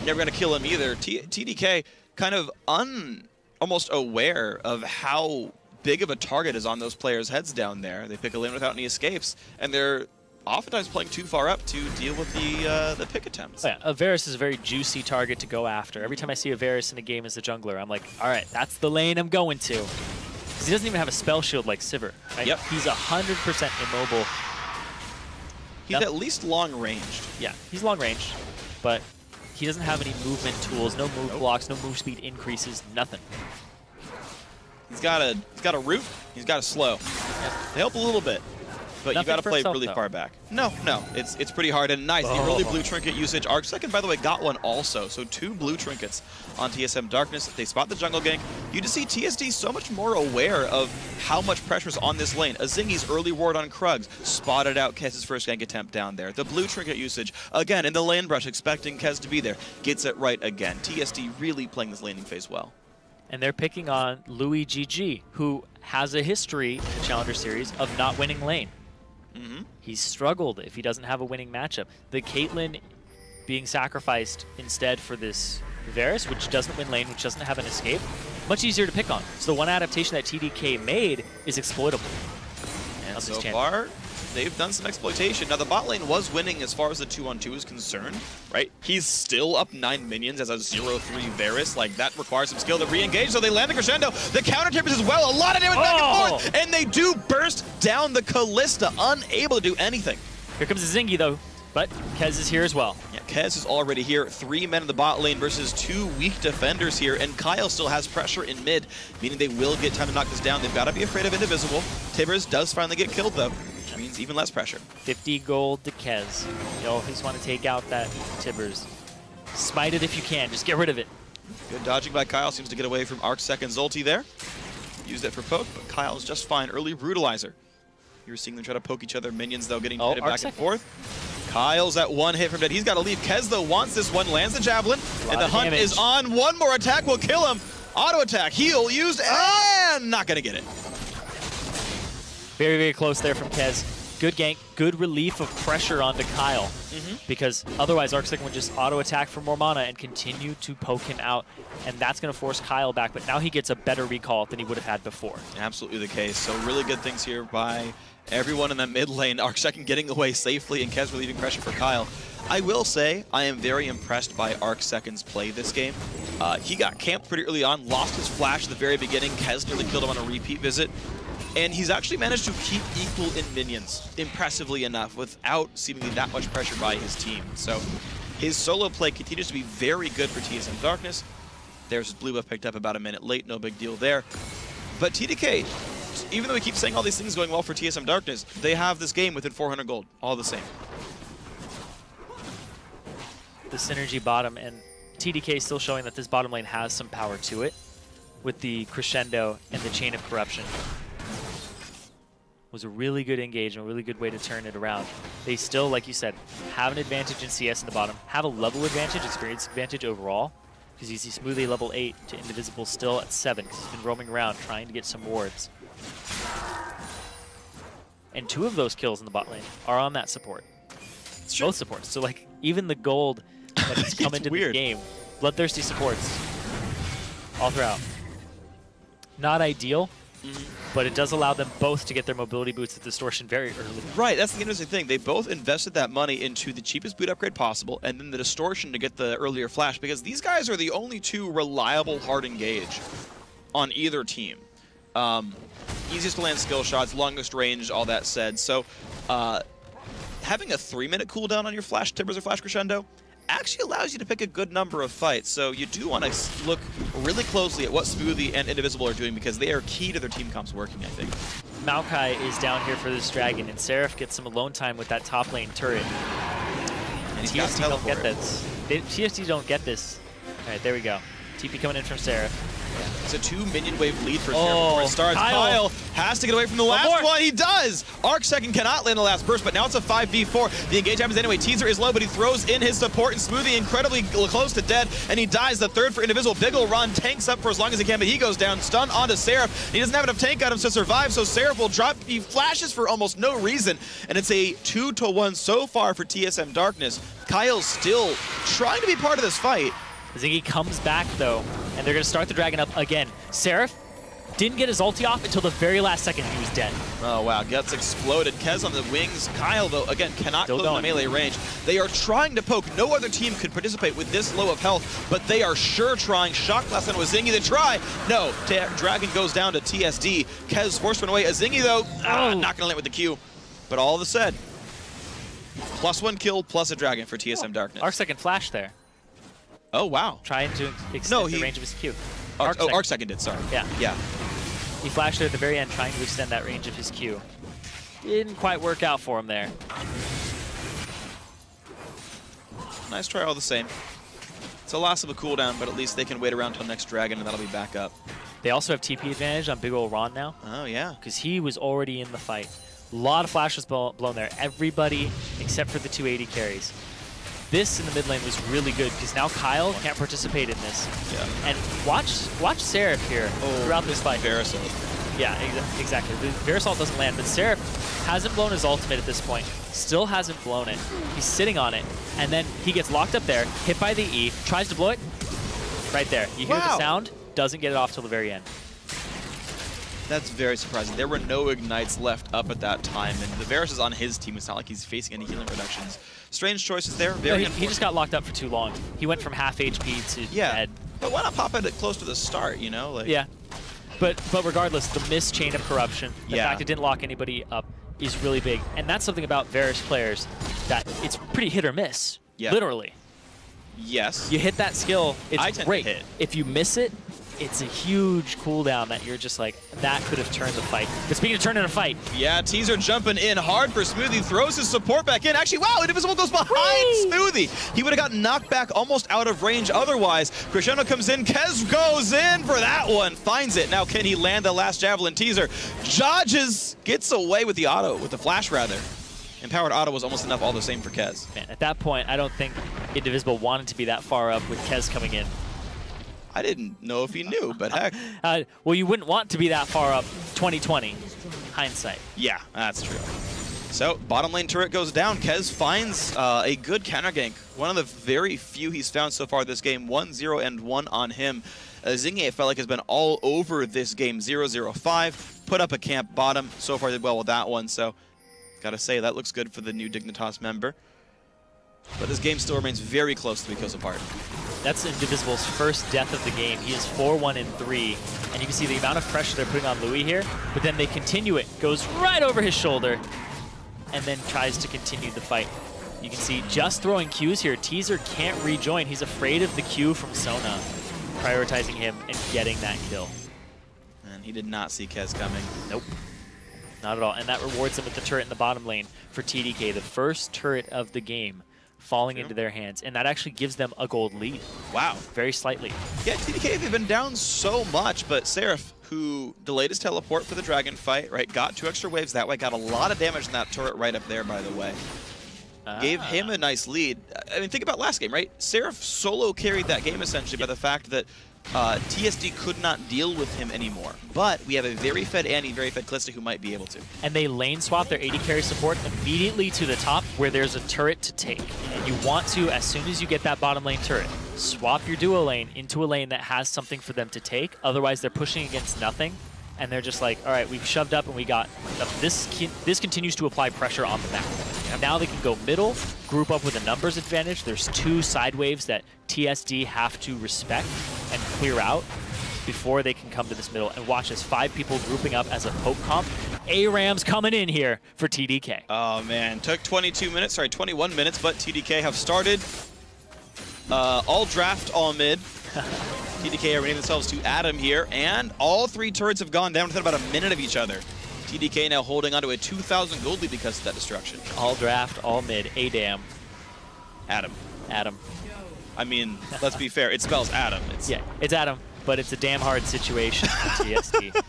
Never going to kill him either. TDK kind of almost aware of how big of a target is on those players' heads down there. They pick a lane without any escapes, and they're oftentimes playing too far up to deal with the pick attempts. Oh, yeah, Varus is a very juicy target to go after. Every time I see a Varus in a game as a jungler, I'm like, all right, that's the lane I'm going to. Because he doesn't even have a spell shield like Sivir. Right? Yep. He's 100% immobile. He's at least long-ranged. Yeah, he's long-ranged, but he doesn't have any movement tools, no move blocks, no move speed increases, nothing. He's got a root, he's got a slow. Yep. They help a little bit. But you got to play really far back. No, it's pretty hard and nice. The early blue trinket usage. Arcsecond, by the way, got one also. So 2 blue trinkets on TSM Darkness. They spot the jungle gank. You just see TSD so much more aware of how much pressure is on this lane. Zingy's early ward on Krugs spotted out Kez's first gank attempt down there. The blue trinket usage, again, in the lane brush, expecting Kez to be there. Gets it right again. TSD really playing this laning phase well. And they're picking on Louis GG, who has a history in the Challenger Series of not winning lane. He's struggled if he doesn't have a winning matchup. The Caitlyn being sacrificed instead for this Varus, which doesn't win lane, which doesn't have an escape, much easier to pick on. So the one adaptation that TDK made is exploitable. And so far, they've done some exploitation. Now, the bot lane was winning as far as the 2-on-2 is concerned, right? He's still up 9 minions as a 0-3 Varus. Like, that requires some skill to re-engage, so they land the crescendo. The counter tempers as well. A lot of damage back and forth, and they do burst down the Kalista, unable to do anything. Here comes the Zingy, though, but Kez is here as well. Yeah, Kez is already here. 3 men in the bot lane versus 2 weak defenders here, and Kyle still has pressure in mid, meaning they will get time to knock this down. They've got to be afraid of Indivisible. Tibbers does finally get killed, though. Means even less pressure. 50 gold to Kez. You always want to take out that Tibbers. Smite it if you can. Just get rid of it. Good dodging by Kyle. Seems to get away from Arcsecond's ulti there. Used it for poke, but Kyle's just fine. Early brutalizer. You're seeing them try to poke each other. Minions, though, getting hit back and forth. Kyle's at 1 hit from dead. He's got to leave. Kez, though, wants this one. Lands the javelin. And the hunt is on. One more attack will kill him. Auto attack. Heal used. And not going to get it. Very, very close there from Kez. Good gank, good relief of pressure onto Kyle. Because otherwise Arcsecond would just auto-attack for more mana and continue to poke him out. And that's going to force Kyle back, but now he gets a better recall than he would have had before. Absolutely the case. So really good things here by everyone in that mid lane. Arcsecond getting away safely and Kez relieving pressure for Kyle. I will say I am very impressed by Arcsecond's play this game. He got camped pretty early on, lost his flash at the very beginning. Kez nearly killed him on a repeat visit. And he's actually managed to keep equal in minions, impressively enough, without seemingly that much pressure by his team. So his solo play continues to be very good for TSM Darkness. There's his blue buff picked up about a minute late, no big deal there. But TDK, even though we keep saying all these things going well for TSM Darkness, they have this game within 400 gold, all the same. The synergy bottom, and TDK still showing that this bottom lane has some power to it with the crescendo and the chain of corruption. Was a really good engagement, a really good way to turn it around. They still, like you said, have an advantage in CS in the bottom, have a level advantage, experience advantage overall, because you see Smoothie level 8 to Indivisible still at 7, because he's been roaming around trying to get some wards. And 2 of those kills in the bot lane are on that support. Both supports. So like even the gold that has come into the game, bloodthirsty supports all throughout. Not ideal, but it does allow them both to get their mobility boots with distortion very early. Right, that's the interesting thing. They both invested that money into the cheapest boot upgrade possible and then the distortion to get the earlier flash, because these guys are the only two reliable hard engage on either team. Easiest to land skill shots, longest range, all that said. So having a 3-minute cooldown on your flash timbers or flash crescendo actually allows you to pick a good number of fights. So you do want to look really closely at what Smoothie and Indivisible are doing, because they are key to their team comps working, I think. Maokai is down here for this dragon, and Seraph gets some alone time with that top lane turret. And TSD don't get this. TSD don't get this. All right, there we go. TP coming in from Seraph. It's a 2-minion wave lead for Seraph before it starts. Kyle has to get away from the last one. He does! Arc second cannot land the last burst, but now it's a 5v4. The engage happens anyway. Teaser is low, but he throws in his support, and Smoothie incredibly close to dead, and he dies. The third for Indivisible. Big ol' run, tanks up for as long as he can, but he goes down. Stun onto Seraph. He doesn't have enough tank items to survive, so Seraph will drop. He flashes for almost no reason, and it's a 2-1 so far for TSM Darkness. Kyle's still trying to be part of this fight. Zingy comes back, though, and they're going to start the dragon up again. Seraph didn't get his ulti off until the very last second. He was dead. Oh, wow. Gets exploded. Kez on the wings. Kyle, though, again, cannot close the melee range. They are trying to poke. No other team could participate with this low of health, but they are sure trying. Shock blast on Zingy. They try. No. Dragon goes down to TSD. Kez forced one away. Zingy, though, not going to land with the Q. But all of a sudden, +1 kill plus a dragon for TSM Darkness. Our second flash there. Oh, wow. Trying to extend the range of his Q. Arc second did, sorry. Yeah. Yeah. He flashed there at the very end, trying to extend that range of his Q. Didn't quite work out for him there. Nice try all the same. It's a loss of a cooldown, but at least they can wait around till next dragon, and that'll be back up. They also have TP advantage on big ol' Ron now. Oh, yeah. Because he was already in the fight. A lot of flashes blown there. Everybody except for the 280 carries. This in the mid lane was really good, because now Kyle can't participate in this. Yeah. And watch Seraph here throughout this fight. Verisol. Yeah, exactly. The Verisol doesn't land, but Seraph hasn't blown his ultimate at this point. Still hasn't blown it. He's sitting on it, and then he gets locked up there, hit by the E, tries to blow it. Right there. You hear the sound, doesn't get it off till the very end. That's very surprising. There were no ignites left up at that time, and the Varus is on his team. It's not like he's facing any healing reductions. Strange choices there. He just got locked up for too long. He went from half HP to dead. But why not pop it close to the start, you know? Like, yeah. But regardless, the missed chain of corruption, the fact it didn't lock anybody up is really big. And that's something about Varus players, that it's pretty hit or miss, literally. Yes. You hit that skill, it's great. To hit. If you miss it, it's a huge cooldown that you're just like, that could have turned the fight. But speaking of turning a fight. Yeah, Teaser jumping in hard for Smoothie, throws his support back in. Actually, wow, Indivisible goes behind Smoothie. He would have gotten knocked back almost out of range otherwise. Crescendo comes in, Kez goes in for that one, finds it. Now can he land the last Javelin? Teaser dodges, gets away with the auto, with the flash rather. Empowered auto was almost enough all the same for Kez. Man, at that point, I don't think Indivisible wanted to be that far up with Kez coming in. I didn't know if he knew, but heck. Well, you wouldn't want to be that far up 2020. Hindsight. Yeah, that's true. So, bottom lane turret goes down. Kez finds a good counter gank. One of the very few he's found so far this game. 1-0 and 1 on him. Zingy, I felt like, has been all over this game. 0-0-5. Put up a camp bottom. So far did well with that one. So, gotta say, that looks good for the new Dignitas member. But this game still remains very close to Miko's apart. That's Indivisible's first death of the game. He is 4-1-3, and you can see the amount of pressure they're putting on Louis here, but then they continue it. Goes right over his shoulder, and then tries to continue the fight. You can see just throwing Qs here. Teaser can't rejoin. He's afraid of the Q from Sona, prioritizing him and getting that kill. And he did not see Kez coming. Nope. Not at all. And that rewards him with the turret in the bottom lane for TDK, the first turret of the game falling into their hands, and that actually gives them a gold lead. Wow. Very slightly. Yeah, TDK, they've been down so much, but Seraph, who delayed his teleport for the dragon fight, right, got 2 extra waves that way, got a lot of damage in that turret right up there, by the way. Gave him a nice lead. I mean, think about last game, right? Seraph solo carried that game, essentially, by the fact that TSD could not deal with him anymore. But we have a very fed Annie, very fed Kalista who might be able to. And they lane swap their 80 carry support immediately to the top where there's a turret to take. And you want to, as soon as you get that bottom lane turret, swap your duo lane into a lane that has something for them to take. Otherwise, they're pushing against nothing. and they're just like, all right, we've shoved up and we got this continues to apply pressure on the map. And now they can go middle, group up with a numbers advantage. There's 2 side waves that TSD have to respect and clear out before they can come to this middle. And watch as 5 people grouping up as a poke comp. ARAM's coming in here for TDK. Oh man, took 21 minutes, but TDK have started. All draft, all mid. TDK are renaming themselves to Adam here, and all 3 turrets have gone down within about a minute of each other. TDK now holding onto a 2,000 gold lead because of that destruction. All draft, all mid, Adam. Adam. Adam. I mean, let's be fair, it spells Adam. Yeah, it's Adam, but it's a damn hard situation for TSD.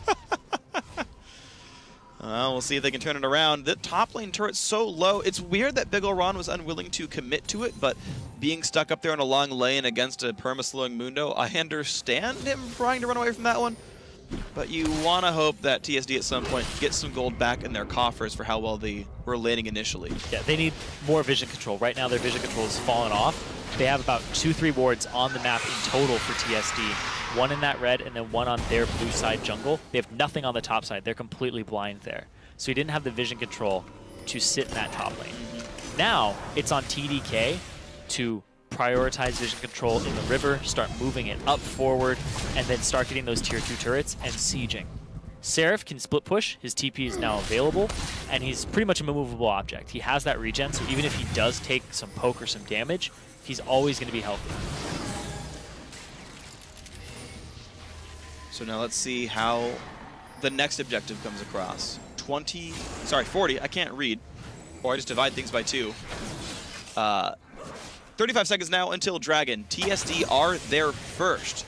We'll see if they can turn it around. The top lane turret's so low. It's weird that Big Ol' Ron was unwilling to commit to it, but being stuck up there in a long lane against a perma-slowing Mundo, I understand him trying to run away from that one. But you want to hope that TSD at some point gets some gold back in their coffers for how well they were laning initially. Yeah, they need more vision control. Right now their vision control has fallen off. They have about 2-3 wards on the map in total for TSD. 1 in that red and then 1 on their blue side jungle. They have nothing on the top side. They're completely blind there. So he didn't have the vision control to sit in that top lane. Now it's on TDK to prioritize vision control in the river, start moving it up forward, and then start getting those tier 2 turrets and sieging. Seraph can split push, his TP is now available, and he's pretty much a movable object. He has that regen, so even if he does take some poke or some damage, he's always going to be healthy. So now let's see how the next objective comes across. 40, I can't read, or I just divide things by 2. 35 seconds now until Dragon. TSD are there first.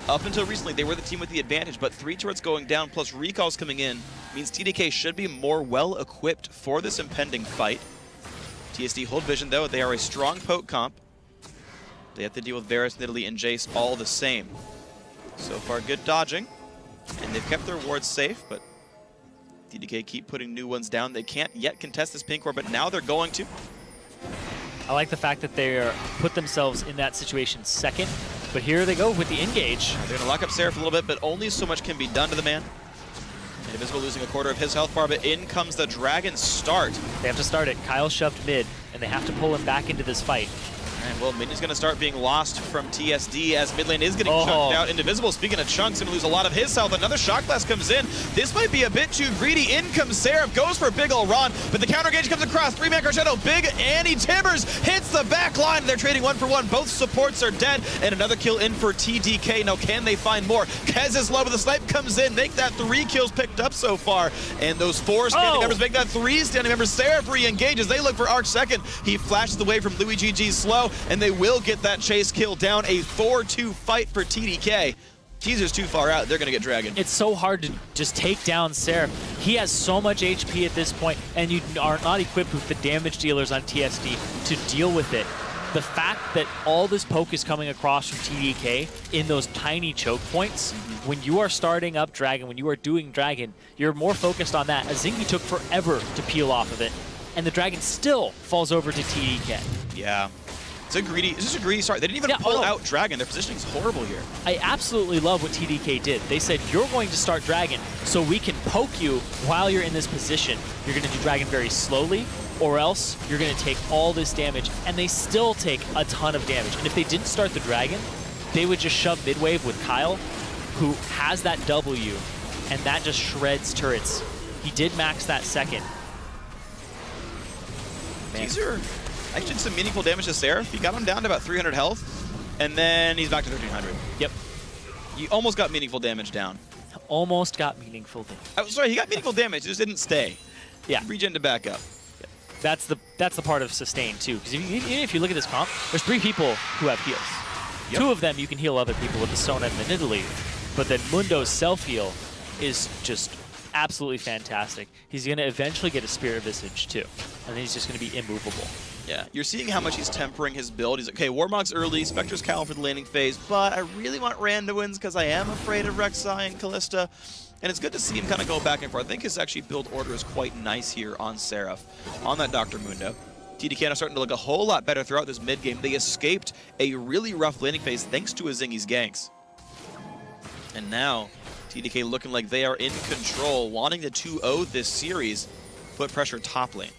Up until recently, they were the team with the advantage, but 3 turrets going down plus recalls coming in means TDK should be more well-equipped for this impending fight. TSD hold vision, though. They are a strong poke comp. They have to deal with Varus, Nidalee, and Jace all the same. So far, good dodging. And they've kept their wards safe, but TDK keep putting new ones down. They can't yet contest this pink ward, but now they're going to. I like the fact that they put themselves in that situation second, but here they go with the engage. They're going to lock up Seraph a little bit, but only so much can be done to the man. And Invisible losing a quarter of his health bar, but in comes the Dragon start. They have to start it. Kyle shoved mid, and they have to pull him back into this fight. And well, Minion's going to start being lost from TSD as mid lane is getting chunked out. Indivisible, speaking of chunks, going to lose a lot of his health. Another Shock Blast comes in. This might be a bit too greedy. In comes Seraph, goes for Big Ol' Ron, but the counter engage comes across. 3-man Crescendo, Big Annie Timbers hits the back line. They're trading 1 for 1. Both supports are dead, and another kill in for TDK. Now, can they find more? Kez is low, but the snipe comes in. Make that 3 kills picked up so far. And those 4 standing members make that 3 standing members. Seraph re-engages. They look for Arch second. He flashes away from Louis GG's slow, and they will get that chase kill down. A 4-2 fight for TDK. Teaser's too far out. They're going to get Dragon. It's so hard to just take down Seraph. He has so much HP at this point, and you are not equipped with the damage dealers on TSD to deal with it. The fact that all this poke is coming across from TDK in those tiny choke points, when you are starting up Dragon, when you are doing Dragon, you're more focused on that. Azingi took forever to peel off of it, and the Dragon still falls over to TDK. Yeah. It's just a greedy start. They didn't even pull out Dragon. Their positioning is horrible here. I absolutely love what TDK did. They said, you're going to start Dragon so we can poke you while you're in this position. You're going to do Dragon very slowly, or else you're going to take all this damage. And they still take a ton of damage. And if they didn't start the Dragon, they would just shove mid-wave with Kyle, who has that W, and that just shreds turrets. He did max that second. Teaser actually did some meaningful damage to Seraph. He got him down to about 300 health, and then he's back to 1300. Yep. He almost got meaningful damage down. Almost got meaningful damage. Oh, sorry, he got meaningful damage. It just didn't stay. Yeah. Regen to back up. Yep. That's the part of sustain too, because even if you look at this comp, there's 3 people who have heals. Yep. 2 of them you can heal other people with the Sona and the Nidalee, but then Mundo's self-heal is just absolutely fantastic. He's going to eventually get a Spirit Visage too, and then he's just going to be immovable. Yeah, you're seeing how much he's tempering his build. He's like, okay, Warmog's early, Spectre's Cal for the laning phase, but I really want Randuin's because I am afraid of Rek'Sai and Kalista. And it's good to see him kind of go back and forth. I think his actually build order is quite nice here on Seraph, on that Dr. Mundo. TDK are starting to look a whole lot better throughout this mid game. They escaped a really rough laning phase thanks to Azingi's ganks. And now, TDK looking like they are in control, wanting to 2-0 this series, put pressure top lane.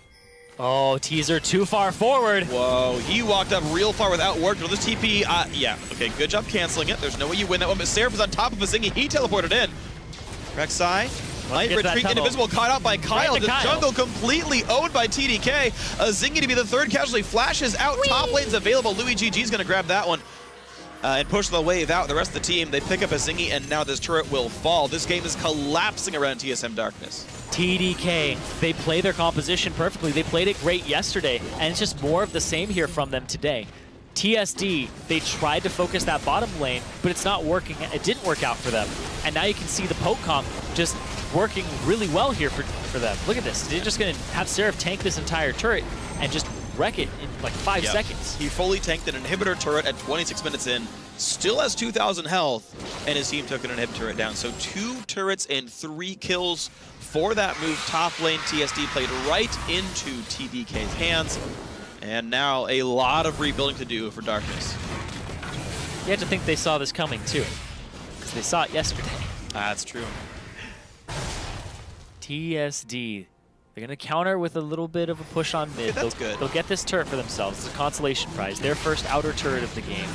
Oh, teaser too far forward. Whoa, he walked up real far without work. Well, this TP, yeah, okay, good job canceling it. There's no way you win that one, but Seraph is on top of Azingi. He teleported in. Rek'Sai might retreat invisible, caught out by Kyle. The jungle completely owned by TDK. Azingi to be the third casualty, flashes out. Whee! Top lane's available. Louis GG's gonna grab that one. And push the wave out. The rest of the team, they pick up Azingi, and now this turret will fall. This game is collapsing around TSM Darkness. TDK, they play their composition perfectly. They played it great yesterday, and it's just more of the same here from them today. TSD, they tried to focus that bottom lane, but it's not working. It didn't work out for them. And now you can see the poke comp just working really well here for them. Look at this. They're just going to have Seraph tank this entire turret and just wreck it in like 5 seconds. He fully tanked an inhibitor turret at 26 minutes in, still has 2,000 health, and his team took an inhibitor turret down. So 2 turrets and 3 kills for that move. Top lane, TSD played right into TDK's hands, and now a lot of rebuilding to do for Darkness. You have to think they saw this coming too, because they saw it yesterday. That's true. TSD. They're going to counter with a little bit of a push on mid. Okay, that's good. They'll get this turret for themselves. It's a consolation prize. Their first outer turret of the game.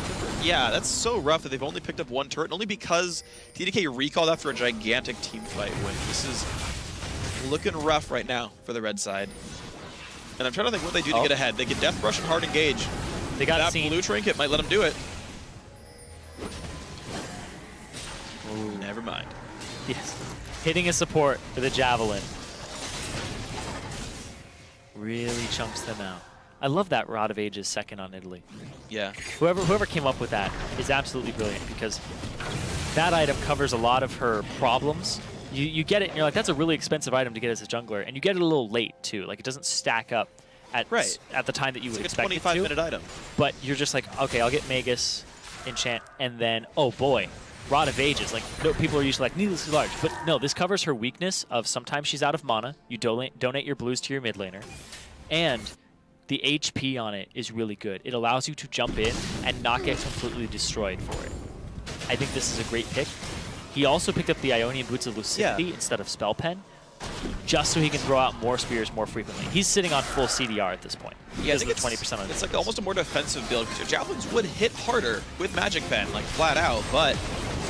Yeah, that's so rough that they've only picked up 1 turret, only because TDK recalled after a gigantic team fight win. This is looking rough right now for the red side. And I'm trying to think what they do to get ahead. They get Death Brush and Hard Engage. They got that blue trinket might let them do it. Ooh. Never mind. Yes. Hitting a support for the Javelin. Really chunks them out. I love that Rod of Ages second on Italy. Yeah. Whoever came up with that is absolutely brilliant, because that item covers a lot of her problems. You get it and you're like, that's a really expensive item to get as a jungler, and you get it a little late too. Like, it doesn't stack up at the time that you would expect it to. It's like a 25-minute item. But you're just like, okay, I'll get Magus, enchant, and then, oh boy, Rod of Ages. Like, no, people are usually like, needlessly large. But no, this covers her weakness of sometimes she's out of mana. You donate your blues to your mid laner. And the HP on it is really good. It allows you to jump in and not get completely destroyed for it. I think this is a great pick. He also picked up the Ionian Boots of Lucidity instead of Spell Pen, just so he can throw out more spears more frequently. He's sitting on full CDR at this point. Yeah, I think it's 20% on it's like almost a more defensive build, because your javelins would hit harder with Magic Pen, like flat out, but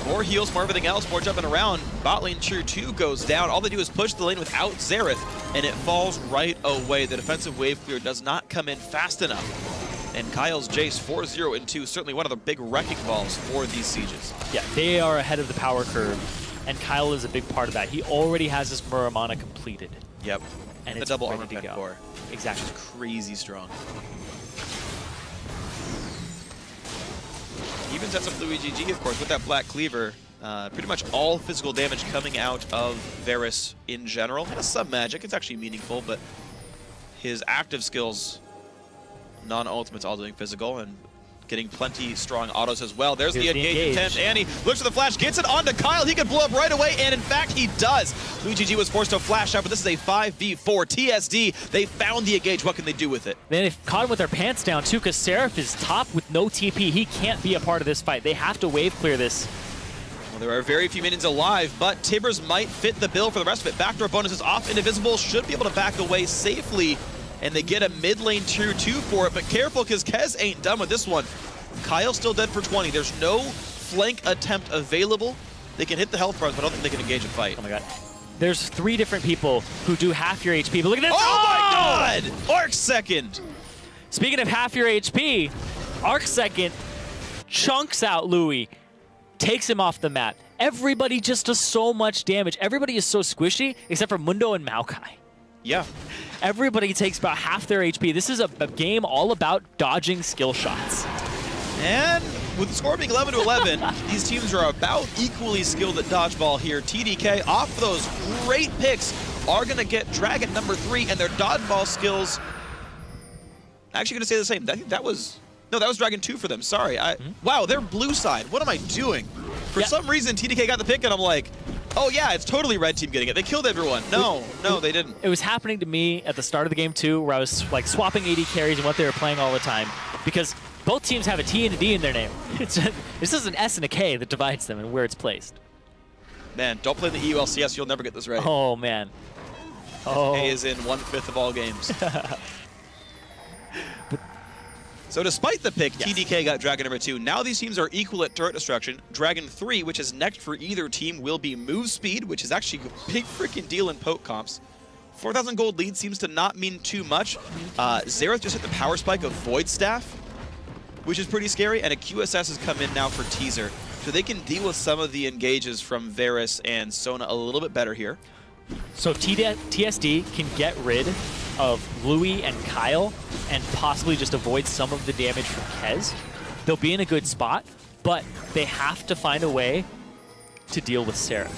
more heals, more everything else, more jumping around. Bot lane tier 2 goes down. All they do is push the lane without Xerath, and it falls right away. The defensive wave clear does not come in fast enough. And Kyle's Jace 4-0 and 2, certainly one of the big wrecking balls for these sieges. Yeah, they are ahead of the power curve, and Kyle is a big part of that. He already has his Muramana completed. Yep. And the it's double ready armor to pen go. core. Exactly. Which is crazy strong. Even sets up Louis GG, of course, with that Black Cleaver. Pretty much all physical damage coming out of Varus in general. Has some magic, it's actually meaningful, but his active skills, non-ultimates, all doing physical, and getting plenty strong autos as well. There's the engage attempt, and he looks for the flash, gets it onto Kyle. He could blow up right away, and in fact, he does. Louis GG was forced to flash out, but this is a 5v4. TSD, they found the engage. What can they do with it? Man, they've caught him with their pants down, too, because Seraph is top with no TP. He can't be a part of this fight. They have to wave clear this. Well, there are very few minions alive, but Tibbers might fit the bill for the rest of it. Backdoor bonus is off. Indivisible should be able to back away safely, and they get a mid lane tier 2 for it, but careful, because Kez ain't done with this one. Kyle's still dead for 20. There's no flank attempt available. They can hit the health bars, but I don't think they can engage a fight. Oh my god. There's 3 different people who do half your HP, but look at this! Oh my god! Arc Second! Speaking of half your HP, Arc Second chunks out Louis, takes him off the map. Everybody just does so much damage. Everybody is so squishy, except for Mundo and Maokai. Yeah. Everybody takes about half their HP. This is a game all about dodging skill shots. And with the score being 11-11, these teams are about equally skilled at dodgeball here. TDK, off those great picks, are going to get Dragon number 3, and their dodgeball skills actually going to stay the same. I think that was... No, that was Dragon 2 for them. Sorry. Wow, they're blue side. What am I doing? For some reason, TDK got the pick, and I'm like, oh yeah, it's totally red team getting it. They killed everyone. No, they didn't. It was happening to me at the start of the game too, where I was like swapping AD carries and what they were playing all the time, because both teams have a T and a D in their name. This is an S and a K that divides them and where it's placed. Man, don't play the EU LCS, you'll never get this right. Oh, man. Oh. A is in 1/5 of all games. So despite the pick, TDK got Dragon number 2. Now these teams are equal at turret destruction. Dragon 3, which is next for either team, will be move speed, which is actually a big freaking deal in poke comps. 4,000 gold lead seems to not mean too much. Xerath just hit the power spike of Void Staff, which is pretty scary, and a QSS has come in now for Teaser. So they can deal with some of the engages from Varus and Sona a little bit better here. So TSD can get rid of Louis and Kyle and possibly just avoid some of the damage from Kez. They'll be in a good spot, but they have to find a way to deal with Seraph.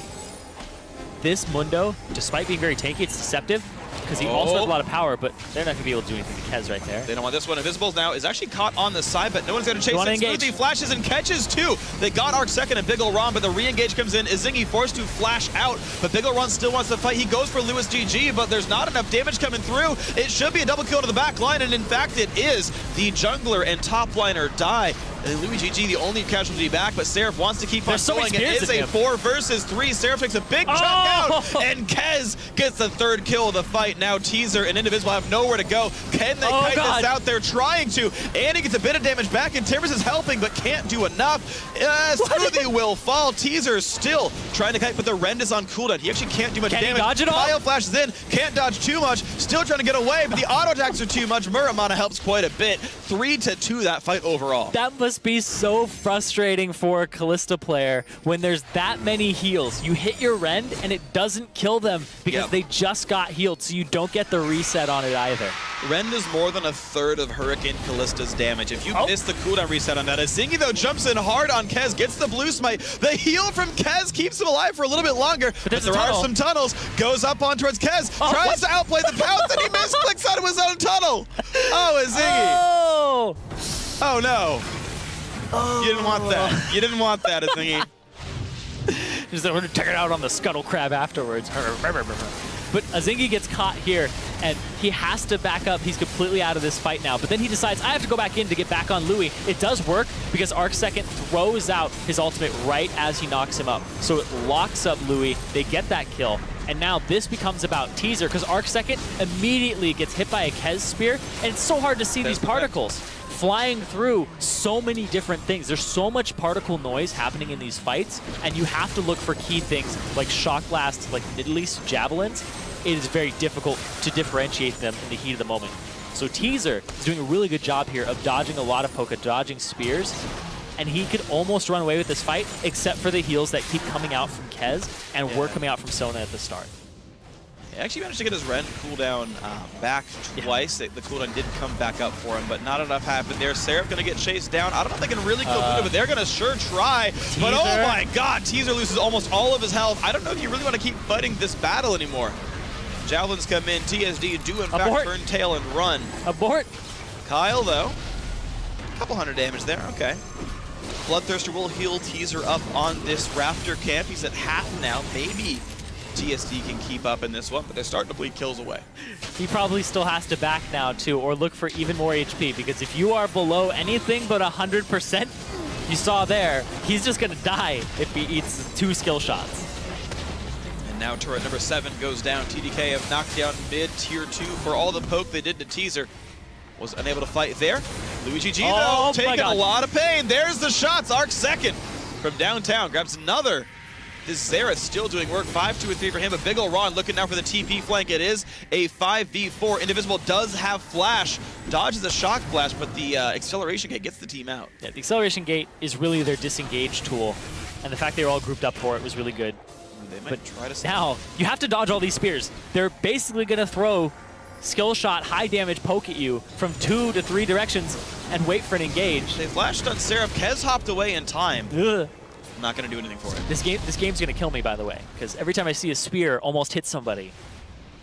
This Mundo, despite being very tanky, it's deceptive because he also has a lot of power, but they're not going to be able to do anything to Kez right there. They don't want this one. Invisibles now is actually caught on the side, but no one's going to chase it. Smoothie flashes and catches too. They got Arc second and Big Ol' Ron, but the re-engage comes in. Izingi forced to flash out, but Big Ol' Ron still wants to fight. He goes for Lewis GG, but there's not enough damage coming through. It should be a double kill to the back line, and in fact it is. The jungler and top liner die. And Louis GG, the only casualty back, but Seraph wants to keep on going. It is a 4 versus 3. Seraph takes a big chunk out, and Kez gets the 3rd kill of the fight. Now Teaser and Indivisible have nowhere to go. Can they kite this out? They're trying to. And he gets a bit of damage back, and Timbers is helping, but can't do enough. Smoothie will fall. Teaser still trying to kite, but the Rend is on cooldown. He actually can't do much damage. Dodge it all? Kyle flashes in, can't dodge too much. Still trying to get away, but the auto attacks are too much. Muramana helps quite a bit. 3-2 that fight overall. That must be so frustrating for a Kalista player when there's that many heals. You hit your Rend and it doesn't kill them because they just got healed, so you don't get the reset on it either. Rend is more than 1/3 of Hurricane Kallista's damage. If you miss the cooldown reset on that, Izingi though jumps in hard on Kez, gets the blue smite. The heal from Kez keeps him alive for a little bit longer, but there are some tunnels. Goes up on towards Kez, tries to outplay the pounce, and he misclicks out of his own tunnel. Oh, Izingi. Oh no. You didn't want that. You didn't want that, Izingi. Just going to check it out on the scuttle crab afterwards. But Izingi gets caught here, and he has to back up. He's completely out of this fight now. But then he decides, I have to go back in to get back on Louis. It does work because Arc Second throws out his ultimate right as he knocks him up. So it locks up Louis. They get that kill. And now this becomes about Teaser because Arc Second immediately gets hit by a Kez spear, and it's so hard to see these particles flying through so many different things. There's so much particle noise happening in these fights, and you have to look for key things like shock blasts, like at least javelins. It is very difficult to differentiate them in the heat of the moment. So Teaser is doing a really good job here of dodging a lot of poke, dodging spears, and he could almost run away with this fight, except for the heals that keep coming out from Kez and were coming out from Sona at the start. He actually managed to get his Rend cooldown back twice. The cooldown did come back up for him, but not enough happened there. Seraph going to get chased down. I don't know if they can really kill Buddha, but they're going to sure try. Teaser. But oh my god, Teaser loses almost all of his health. I don't know if you really want to keep fighting this battle anymore. Javelins come in. TSD do in fact turn tail and run. Abort. Kyle, though, a couple hundred damage there. Okay. Bloodthirster will heal Teaser up on this Raptor camp. He's at half now. Maybe TSD can keep up in this one, but they're starting to bleed kills away. He probably still has to back now, too, or look for even more HP, because if you are below anything but 100%, you saw there, he's just going to die if he eats 2 skill shots. And now turret number 7 goes down. TDK have knocked down mid tier 2 for all the poke they did to Teaser. Was unable to fight there. Luigi G, though, taking a lot of pain. There's the shots. Arc Second from downtown grabs another. This Xerath still doing work. 5, 2, and 3 for him. But Big Ol' Ron looking now for the TP flank. It is a 5v4. Indivisible does have flash. Dodges the shock blast, but the acceleration gate gets the team out. Yeah, the acceleration gate is really their disengage tool. And the fact they were all grouped up for it was really good. They might try to now, you have to dodge all these spears. They're basically going to throw skill shot, high damage poke at you from 2 to 3 directions and wait for an engage. They flashed on Seraph. Kez hopped away in time. Ugh. Not going to do anything for it. This game's going to kill me, by the way, because every time I see a spear almost hit somebody,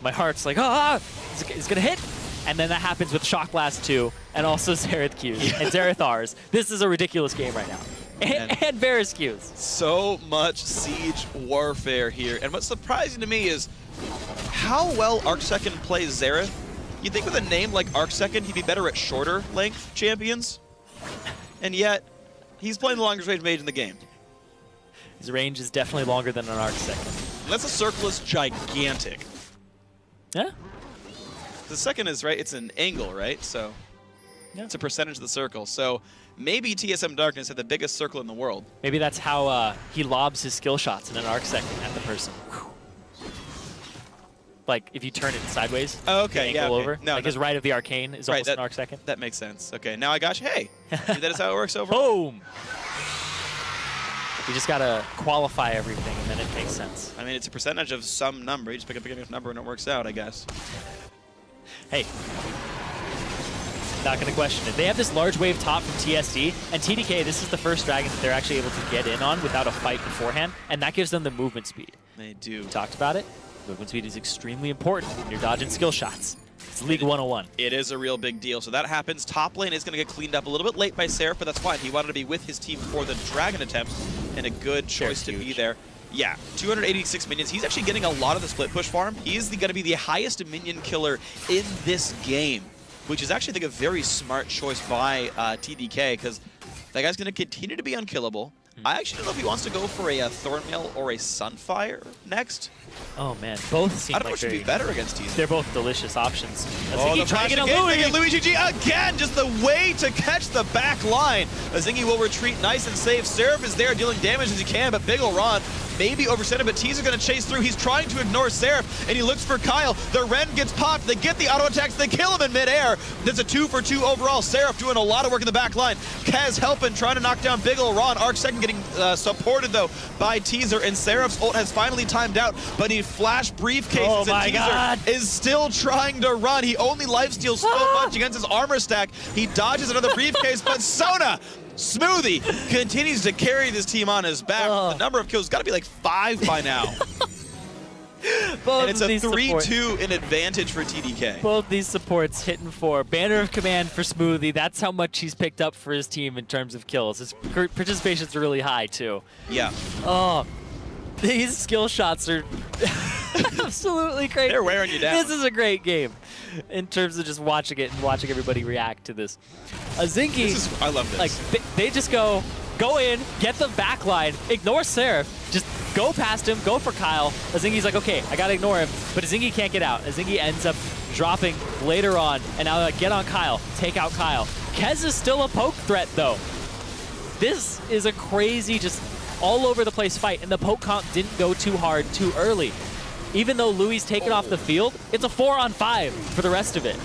my heart's like, it's going to hit. And then that happens with Shock Blast 2 and also Xerath Qs and Xerath Rs. This is a ridiculous game right now. And Varus Qs. So much siege warfare here. And what's surprising to me is how well Arc Second plays Xerath. You'd think with a name like Arc Second, he'd be better at shorter length champions. And yet, he's playing the longest range mage in the game. His range is definitely longer than an arc second. Unless the circle is gigantic. Yeah. The second is, right, it's an angle, right? So yeah, it's a percentage of the circle. So maybe TSM Darkness had the biggest circle in the world. Maybe that's how he lobs his skill shots in an arc second at the person. Like, if you turn it sideways, oh, okay, yeah, okay. over. No, like, his right of the arcane is almost an arc second. That makes sense. Okay, now I got you. Hey, that is how it works overall. Boom! You just gotta qualify everything, and then it makes sense. I mean, it's a percentage of some number. You just pick a big enough number and it works out, I guess. Hey, not gonna question it. They have this large wave top from TSD, and TDK, this is the first dragon that they're actually able to get in on without a fight beforehand, and that gives them the movement speed. They do. We talked about it. Movement speed is extremely important when you're dodging skill shots. It's League 101. It is a real big deal. So that happens. Top lane is going to get cleaned up a little bit late by Seraph, but that's fine. He wanted to be with his team for the dragon attempt, and a good choice to be there. Yeah, 286 minions. He's actually getting a lot of the split push farm. He's going to be the highest minion killer in this game, which is actually, I think, a very smart choice by TDK, because that guy's going to continue to be unkillable. I actually don't know if he wants to go for a Thornmail or a Sunfire next. Oh man, both seem I don't know like what should be better against TSM. They're both delicious options. Oh, the trying to get Louis GG again, just the way to catch the back line. Azingi will retreat nice and safe. Seraph is there dealing damage as he can, but Big ol' Ron maybe overextended, but Teaser gonna chase through. He's trying to ignore Seraph, and he looks for Kyle. The Ren gets popped. They get the auto attacks. They kill him in midair. That's a 2-for-2 overall. Seraph doing a lot of work in the back line. Kez helping, trying to knock down Big ol' Ron. Arc second getting supported though by Teaser, and Seraph's ult has finally timed out, but he flash briefcases, and Teaser is still trying to run. He only lifesteals so much against his armor stack. He dodges another briefcase, but Sona Smoothie continues to carry this team on his back. The number of kills got to be like 5 by now. And it's a 3-2 in advantage for TDK. Both these supports hitting for Banner of Command for Smoothie. That's how much he's picked up for his team in terms of kills. His participation's really high too. Yeah. Oh, these skill shots are absolutely crazy. They're wearing you down. This is a great game in terms of just watching it and watching everybody react to this. Azingi, I love this. Like they just go in, get the back line, ignore Seraph, just go past him, go for Kyle. Azingi's like, okay, I gotta ignore him, but Azingi can't get out. Azingi ends up dropping later on, and now like, get on Kyle, take out Kyle. Kez is still a poke threat though. This is a crazy, just all over the place fight, and the poke comp didn't go too hard too early. Even though Louis taken off the field, it's a 4-on-5 for the rest of it.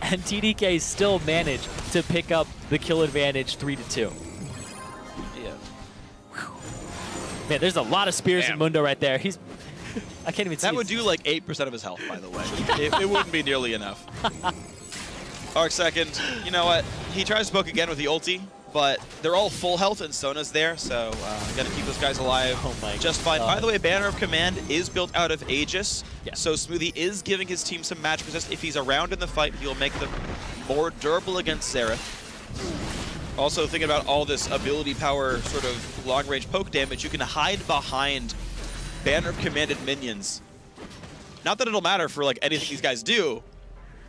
And TDK still managed to pick up the kill advantage 3-2. Yeah. Man, there's a lot of spears in Mundo right there. He's, I can't even see. That would do like 8% of his health, by the way. it wouldn't be nearly enough. Arc second, you know what? He tries to poke again with the ulti, but they're all full health and Sona's there, so gotta keep those guys alive just fine. By the way, Banner of Command is built out of Aegis, so Smoothie is giving his team some match resist. If he's around in the fight, he'll make them more durable against Seraph. Also, thinking about all this ability power, sort of long-range poke damage, you can hide behind Banner of Commanded minions. Not that it'll matter for like anything these guys do,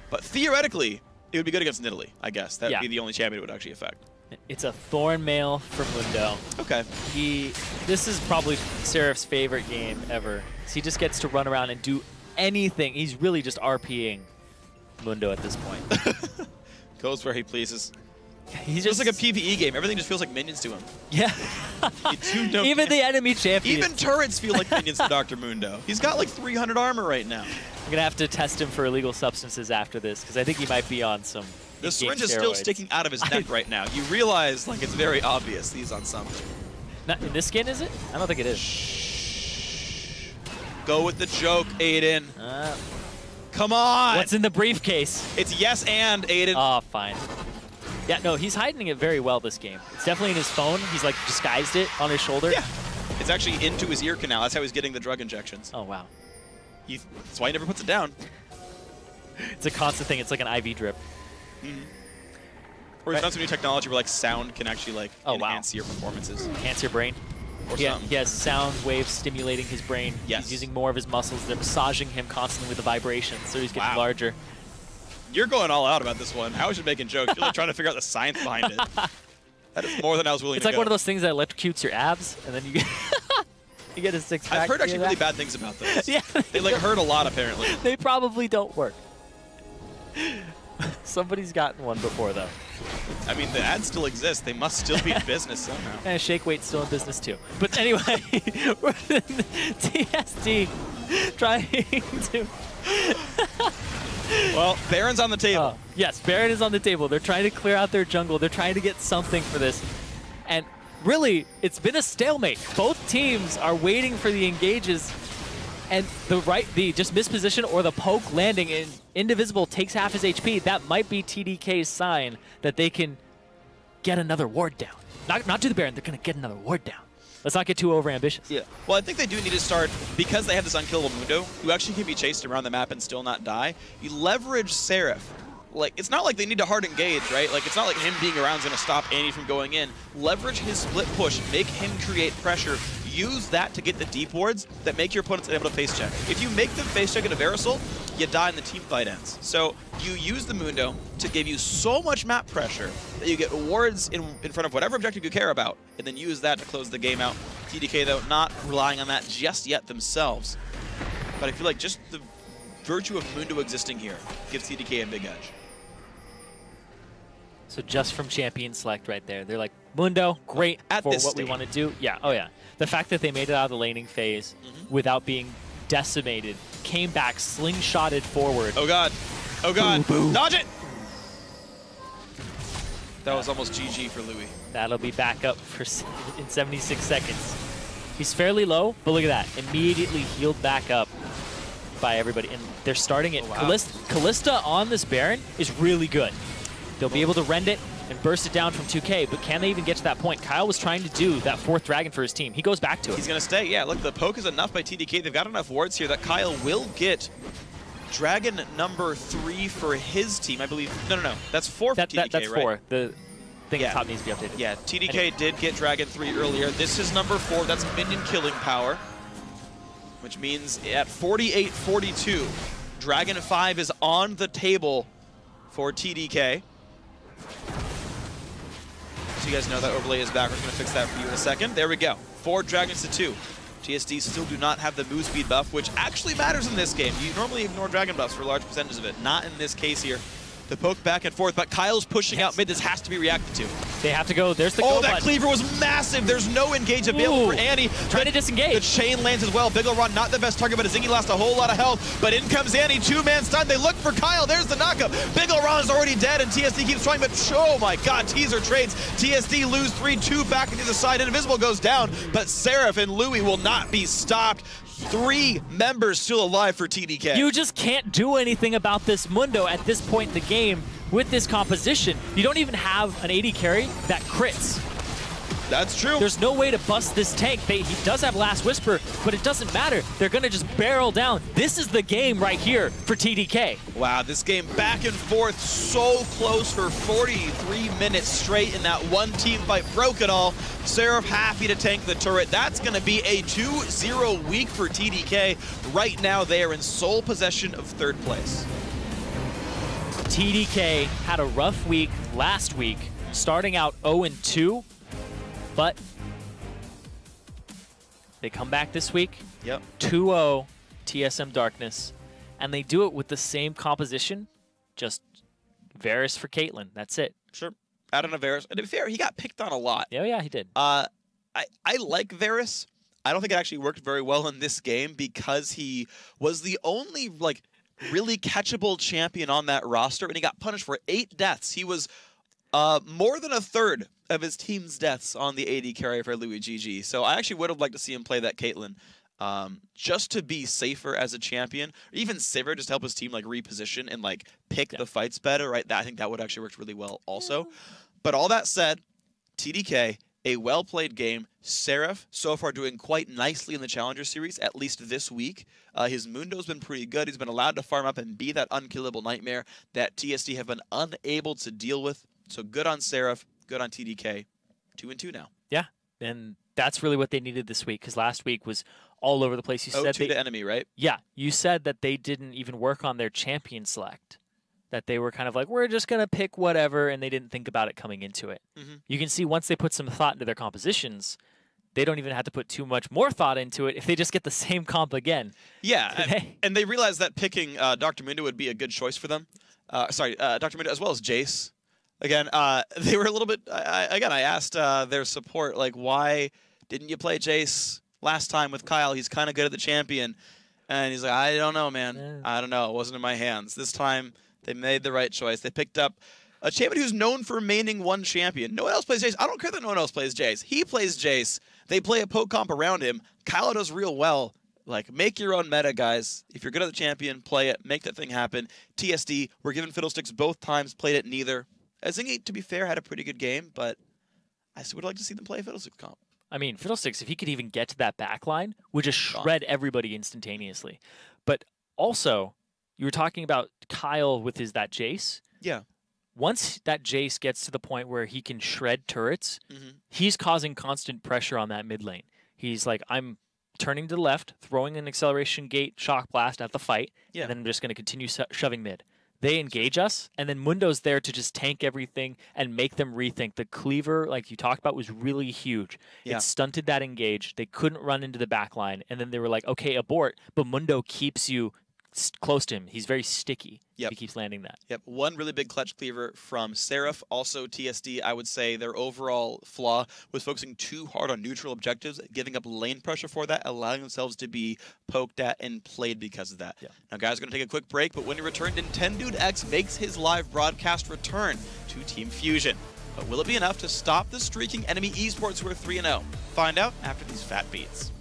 but theoretically, it would be good against Nidalee, I guess. That would be the only champion it would actually affect. It's a Thornmail for Mundo. Okay. This is probably Seraph's favorite game ever. So he just gets to run around and do anything. He's really just RPing Mundo at this point. Goes where he pleases. He's just like a PvE game. Everything just feels like minions to him. Yeah. Even the enemy champions. Even turrets feel like minions to Dr. Mundo. He's got like 300 armor right now. I'm going to have to test him for illegal substances after this, because I think he might be on some The syringe is still sticking out of his neck right now. You realize, like, it's very obvious he's on something. Not in this skin, is it? I don't think it is. Shh. Go with the joke, Aiden. Come on! What's in the briefcase? It's yes and, Aiden. Oh, fine. Yeah, no, he's hiding it very well this game. It's definitely in his phone. He's, like, disguised it on his shoulder. Yeah. It's actually into his ear canal. That's how he's getting the drug injections. Oh, wow. That's why he never puts it down. It's a constant thing. It's like an IV drip. Or he's done some new technology where like sound can actually like enhance your performances. Enhance your brain. Or something. He has sound waves stimulating his brain. Yes. He's using more of his muscles. They're massaging him constantly with the vibrations, so he's getting larger. You're going all out about this one. I was just making jokes. You're like trying to figure out the science behind it. That is more than I was willing It's to like go. one of those things that electrocutes your abs, and then you get, you get a six-pack. I've heard actually really bad things about those. Yeah. They like hurt a lot, apparently. They probably don't work. Somebody's gotten one before, though. I mean, the ads still exist. They must still be in business somehow. And Shake Weight's still in business, too. But anyway, we're in TSD trying to... Well, Baron's on the table. Yes, Baron is on the table. They're trying to clear out their jungle. They're trying to get something for this. And really, it's been a stalemate. Both teams are waiting for the engages. And the just misposition or the poke landing, and Indivisible takes half his HP. That might be TDK's sign that they can get another ward down. Not do the Baron, they're going to get another ward down. Let's not get too overambitious. Yeah. Well, I think they do need to start, because they have this unkillable Mundo, who actually can be chased around the map and still not die. You leverage Seraph. Like, it's not like they need to hard engage, right? Like, it's not like him being around is going to stop Annie from going in. Leverage his split push, make him create pressure, use that to get the deep wards that make your opponents able to face check. If you make them face check at a Verisol, you die and the team fight ends. So you use the Mundo to give you so much map pressure that you get wards in front of whatever objective you care about, and then use that to close the game out. TDK, though, not relying on that just yet themselves. But I feel like just the virtue of Mundo existing here gives TDK a big edge. So just from champion select right there, they're like, Mundo, great for what we want to do. Yeah, oh yeah. The fact that they made it out of the laning phase without being decimated, came back, slingshotted forward. Oh god. Oh god. Boom, boom. Dodge it! That was almost GG for Louis. That'll be back up for in 76 seconds. He's fairly low, but look at that. Immediately healed back up by everybody. And they're starting it. Oh, wow. Kalista on this Baron is really good. They'll be able to rend it and burst it down from 2K, but can they even get to that point? Kyle was trying to do that 4th dragon for his team. He goes back to it. He's going to stay. Yeah, look, the poke is enough by TDK. They've got enough wards here that Kyle will get dragon number 3 for his team, I believe. No. That's 4 for TDK, that's right? 4. The thing at top needs to be updated. Yeah, TDK did get dragon 3 earlier. This is number 4. That's minion killing power, which means at 48-42, dragon 5 is on the table for TDK. So you guys know that overlay is back. We're going to fix that for you in a second. There we go. 4 dragons to 2. TSD still do not have the move speed buff, which actually matters in this game. You normally ignore dragon buffs for large percentages of it. Not in this case here. The poke back and forth, but Kyle's pushing out mid. This has to be reacted to. They have to go. There's the go Oh, that button. cleaver was massive. There's no engage available for Annie. Trying to disengage. The chain lands as well. Big ol' Ron, not the best target, but Zingy lost a whole lot of health. But in comes Annie, 2-man stun. They look for Kyle. There's the knockup. Big ol' Ron is already dead, and TSD keeps trying, but oh my god, teaser trades. TSD lose 3-2 back into the side. Indivisible goes down, but Seraph and Louis will not be stopped. 3 members still alive for TDK. You just can't do anything about this Mundo at this point in the game with this composition. You don't even have an AD carry that crits. That's true. There's no way to bust this tank. He does have Last Whisper, but it doesn't matter. They're going to just barrel down. This is the game right here for TDK. Wow, this game back and forth, so close for 43 minutes straight in that one team fight. Broke it all. Seraph happy to tank the turret. That's going to be a 2-0 week for TDK. Right now, they are in sole possession of 3rd place. TDK had a rough week last week, starting out 0-2, but they come back this week. Yep. 2-0 TSM Darkness, and they do it with the same composition, just Varus for Caitlyn. That's it. Sure. Out on a Varus. And to be fair, he got picked on a lot. Yeah, he did. I like Varus. I don't think it actually worked very well in this game because he was the only, like, really catchable champion on that roster, and he got punished for 8 deaths. He was more than a third of his team's deaths on the AD carry for Louis GG. So I actually would have liked to see him play that Caitlyn just to be safer as a champion, or even safer just to help his team like reposition and like pick the fights better, right? I think that would actually work really well also. But all that said, TDK, a well-played game. Seraph, so far doing quite nicely in the Challenger Series, at least this week. His Mundo's been pretty good. He's been allowed to farm up and be that unkillable nightmare that TSD have been unable to deal with. So good on Seraph, good on TDK. 2-2 now. Yeah, and that's really what they needed this week, because last week was all over the place. You said 0-2 to enemy, right? Yeah, you said that they didn't even work on their champion select. that they were kind of like, we're just going to pick whatever, and they didn't think about it coming into it. You can see once they put some thought into their compositions, they don't even have to put too much more thought into it if they just get the same comp again. Yeah, and they realized that picking Dr. Mundo would be a good choice for them. Dr. Mundo as well as Jace. Again, they were a little bit, I asked their support, like, why didn't you play Jace last time with Kyle? He's kind of good at the champion. And he's like, I don't know, man. Yeah. I don't know. It wasn't in my hands. This time, they made the right choice. They picked up a champion who's known for remaining one champion. No one else plays Jace. I don't care that no one else plays Jace. He plays Jace. They play a poke comp around him. Kyle does real well. Like, make your own meta, guys. If you're good at the champion, play it. Make that thing happen. TSD, we're given Fiddlesticks both times, played it neither. Zingy, to be fair, had a pretty good game, but I would like to see them play Fiddlesticks comp. I mean, Fiddlesticks, if he could even get to that back line, would just shred everybody instantaneously. But also, you were talking about Kyle with that Jace. Yeah. Once that Jace gets to the point where he can shred turrets, he's causing constant pressure on that mid lane. He's like, I'm turning to the left, throwing an acceleration gate shock blast at the fight, and then I'm just going to continue shoving mid. They engage us, and then Mundo's there to just tank everything and make them rethink. The cleaver, like you talked about, was really huge. Yeah. It stunted that engage. They couldn't run into the back line, and then they were like, okay, abort, but Mundo keeps you close to him. He's very sticky. He keeps landing that. One really big clutch cleaver from Seraph, also TSD. I would say their overall flaw was focusing too hard on neutral objectives, giving up lane pressure for that, allowing themselves to be poked at and played because of that. Now, guys, we're going to take a quick break, but when he returned, Nintendude makes his live broadcast return to Team Fusion. But will it be enough to stop the streaking enemy esports who are 3-0? Find out after these fat beats.